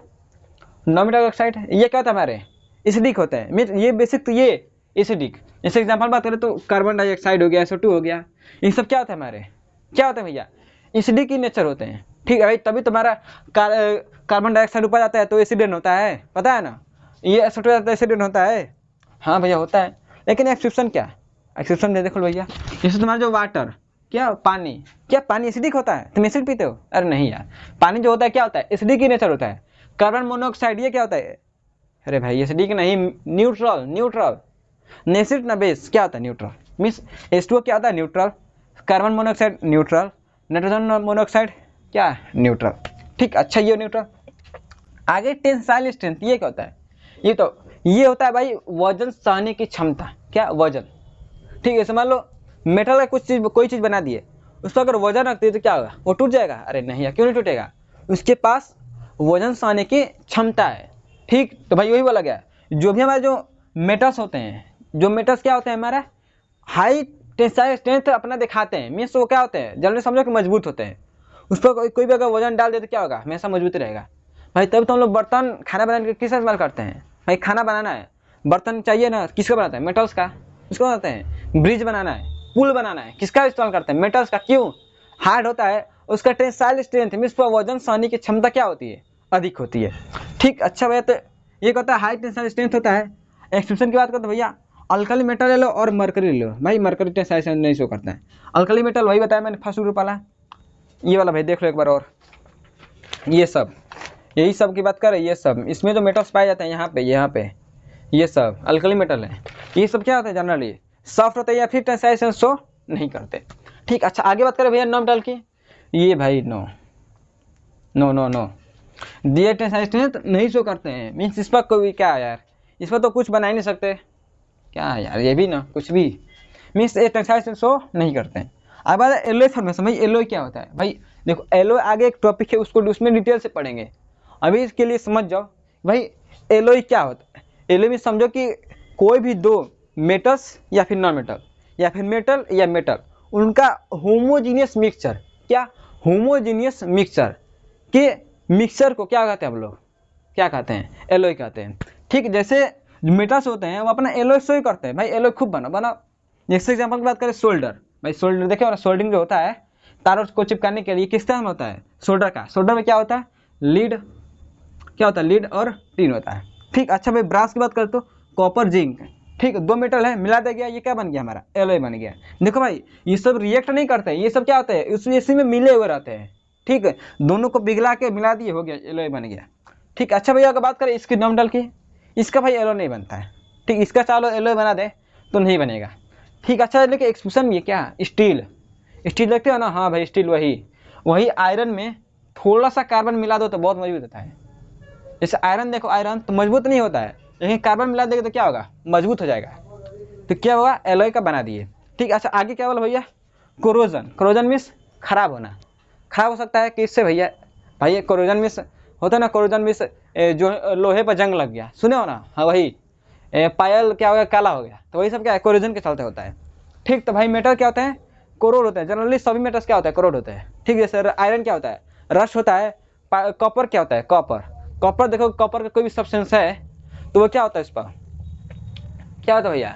नॉन मेटल ऑक्साइड ये क्या होता है हमारे एसिडिक होता है, मीन्स ये बेसिक तो ये एसिडिक। जैसे एग्जांपल बात करें तो कार्बन डाइऑक्साइड हो गया, SO2 हो गया, ये सब क्या होता है हमारे क्या होता है भैया एसिडिक की नेचर होते हैं। ठीक है भाई, तभी तुम्हारा कार्बन डाइऑक्साइड ऊपर जाता है तो एसिडेंट होता है, पता है ना, ये SO2 जाता है एसिडेंट होता है। हाँ भैया होता है, लेकिन एक्सेप्शन क्या एक्सेप्शन दे देखो भैया, जैसे तुम्हारा जो वाटर क्या पानी, क्या पानी एसिडिक होता है, तुम एसिड पीते हो, अरे नहीं यार, पानी जो होता है क्या होता है एसिडिक की नेचर होता है। कार्बन मोनोऑक्साइड ये क्या होता है, अरे भाई एसिडिक नहीं, न्यूट्रल एसिड ना बेस, क्या होता है न्यूट्रल, मीन्स H2O क्या होता है neutral, carbon monoxide neutral, nitrogen monoxide क्या न्यूट्रल। ठीक, अच्छा ये न्यूट्रल। आगे टेंसाइल स्ट्रेंथ ये क्या होता है, ये होता है भाई वजन सहने की क्षमता, क्या वजन। ठीक है, मान लो मेटल का कोई चीज़ बना दिए, उस पर अगर वजन रखते तो क्या होगा वो टूट जाएगा, अरे नहीं यार क्यों नहीं टूटेगा, उसके पास वजन सहने की क्षमता है। ठीक, तो भाई वही बोला गया, जो भी हमारे जो मेटल्स होते हैं, जो मेटल्स क्या होते हैं हमारा हाई टेंसाइल स्ट्रेंथ अपना दिखाते हैं, मीन्स वो क्या होते हैं जल्दी समझो कि मजबूत होते हैं, उस पर कोई भी अगर वजन डाल दे तो क्या होगा हमेशा मजबूत रहेगा। भाई तब तो हम लोग बर्तन खाना बनाने के किसका इस्तेमाल करते हैं, भाई खाना बनाना है बर्तन चाहिए ना, किसका बनाते हैं मेटल्स का, किसको बनाते हैं ब्रिज बनाना है, पुल बनाना है, किसका इस्तेमाल करते हैं मेटल्स का। क्यों हार्ड होता है, उसका टेंसाइल स्ट्रेंथ मीन्स वजन सहने की क्षमता क्या होती है अधिक होती है। ठीक, अच्छा भैया तो ये होता है हाई टेंसाइल स्ट्रेंथ होता है। एक्सेप्शन की बात करते भैया अल्कली मेटल ले लो और मरकरी ले लो, भाई मरकरी टेंसाइल स्ट्रेंथ नहीं शो करता है। अल्कली मेटल वही बताया मैंने फर्स्ट ग्रुप वाला, ये वाला भाई देख लो एक बार, और ये सब यही सब की बात करें, ये सब इसमें जो मेटल्स पाए जाते हैं यहाँ पे ये सब अल्कली मेटल है। ये सब क्या होता है जनरली सॉफ्ट होते हैं या फिर टेंसाइल स्ट्रेंथ शो नहीं करते। ठीक, अच्छा आगे बात करें भैया नॉन मेटल की, ये भाई नो दिए टेंसाइल स्ट्रेंथ नहीं शो करते हैं, मीन्स इस पर कोई क्या यार, इस पर तो कुछ बना ही नहीं सकते, क्या यार ये भी ना कुछ भी, मीन्स ये टेंसाइल स्ट्रेंथ शो नहीं करते हैं। अब बात है एलोय फॉर्मेशन, भाई एलोय क्या होता है, भाई देखो एलोय आगे एक टॉपिक है उसको उसमें डिटेल से पढ़ेंगे, अभी इसके लिए समझ जाओ भाई एलोय क्या होता है। एलोय में समझो कि कोई भी दो मेटल्स या फिर नॉन मेटल या फिर मेटल या मेटल उनका होमोजीनियस मिक्सचर, क्या होमोजीनियस मिक्सचर के मिक्सचर को क्या कहते हैं हम लोग, क्या कहते हैं एलोय कहते हैं। ठीक, जैसे मेटल्स होते हैं वो अपना एलोय शो ही करते हैं, भाई एलोय खूब बनाओ। जैसे एग्जांपल की बात करें सोल्डर, भाई सोल्डर देखिए और सोल्डिंग जो होता है तारों को चिपकाने के लिए किस तरह में होता है सोल्डर का, सोल्डर में क्या होता है लीड, क्या होता है लीड और टिन होता है। ठीक, अच्छा भाई ब्रास की बात करें तो कॉपर जिंक, ठीक, 2 मेटल है मिला दिया गया, ये क्या बन गया हमारा एलॉय बन गया। देखो भाई ये सब रिएक्ट नहीं करते हैं, ये सब क्या होता है इसी में मिले हुए रहते हैं। ठीक है, दोनों को पिघला के मिला दिए, हो गया एलॉय बन गया। ठीक, अच्छा भैया अगर बात करें इसकी नॉर्मल की, इसका भाई एलॉय नहीं बनता है। ठीक, इसका चालो एलॉय बना दे तो नहीं बनेगा। ठीक, अच्छा लेकिन एक्सप्रेशन ये क्या स्टील, स्टील देखते हो ना, हाँ भाई स्टील वही आयरन में थोड़ा सा कार्बन मिला दो तो बहुत मजबूत होता है। जैसे आयरन देखो, आयरन तो मजबूत नहीं होता है, लेकिन कार्बन मिला देंगे तो क्या होगा मजबूत हो जाएगा। तो क्या होगा एलॉय का बना दिए। ठीक, अच्छा आगे क्या बोला भैया कोरोजन, कोरोजन मीन्स खराब होना, खराब हो सकता है किससे भैया, भाई कोरोजन मीन्स होता है ना, कोरोजन मीन्स जो लोहे पर जंग लग गया, सुने हो ना, हाँ वही पायल क्या हो गया काला हो गया, तो वही सब क्या है कोरोजन के चलते होता है। ठीक, तो भाई मेटल क्या होता है कोरोड होता है, जनरली सभी मेटल्स क्या होता है कोरोड होता है। ठीक है सर, आयरन क्या होता है रस्ट होता है, कॉपर क्या होता है कॉपर, कॉपर देखो कॉपर का कोई भी सब्सटेंस है तो वो क्या होता है इस पर क्या होता है भैया,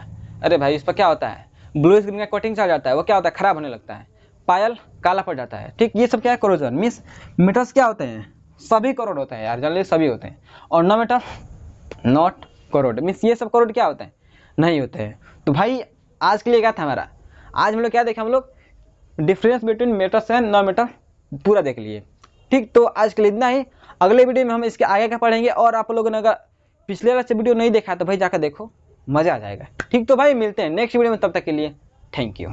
अरे भाई इस पर क्या होता है ब्लू स्क्रीन का कोटिंग चढ़ जाता है, वो क्या होता है खराब होने लगता है, पायल काला पड़ जाता है। ठीक, ये सब क्या है कोरोजन मीन्स मेटल्स क्या होते हैं सभी कोरोड होते हैं यार, जनरली सभी होते हैं, और non metal not corrode means ये सब कोरोड क्या होते हैं नहीं होते हैं। तो भाई आज के लिए क्या था हमारा, आज हम लोग क्या देखे, हम लोग difference between metals and non metal पूरा देख लिए। ठीक, तो आज के लिए इतना ही, अगले वीडियो में हम इसके आगे का पढ़ेंगे, और आप लोगों ने अगर पिछले वाला वीडियो नहीं देखा तो भाई जाकर देखो, मज़ा आ जाएगा। ठीक, तो भाई मिलते हैं नेक्स्ट वीडियो में, तब तक के लिए थैंक यू।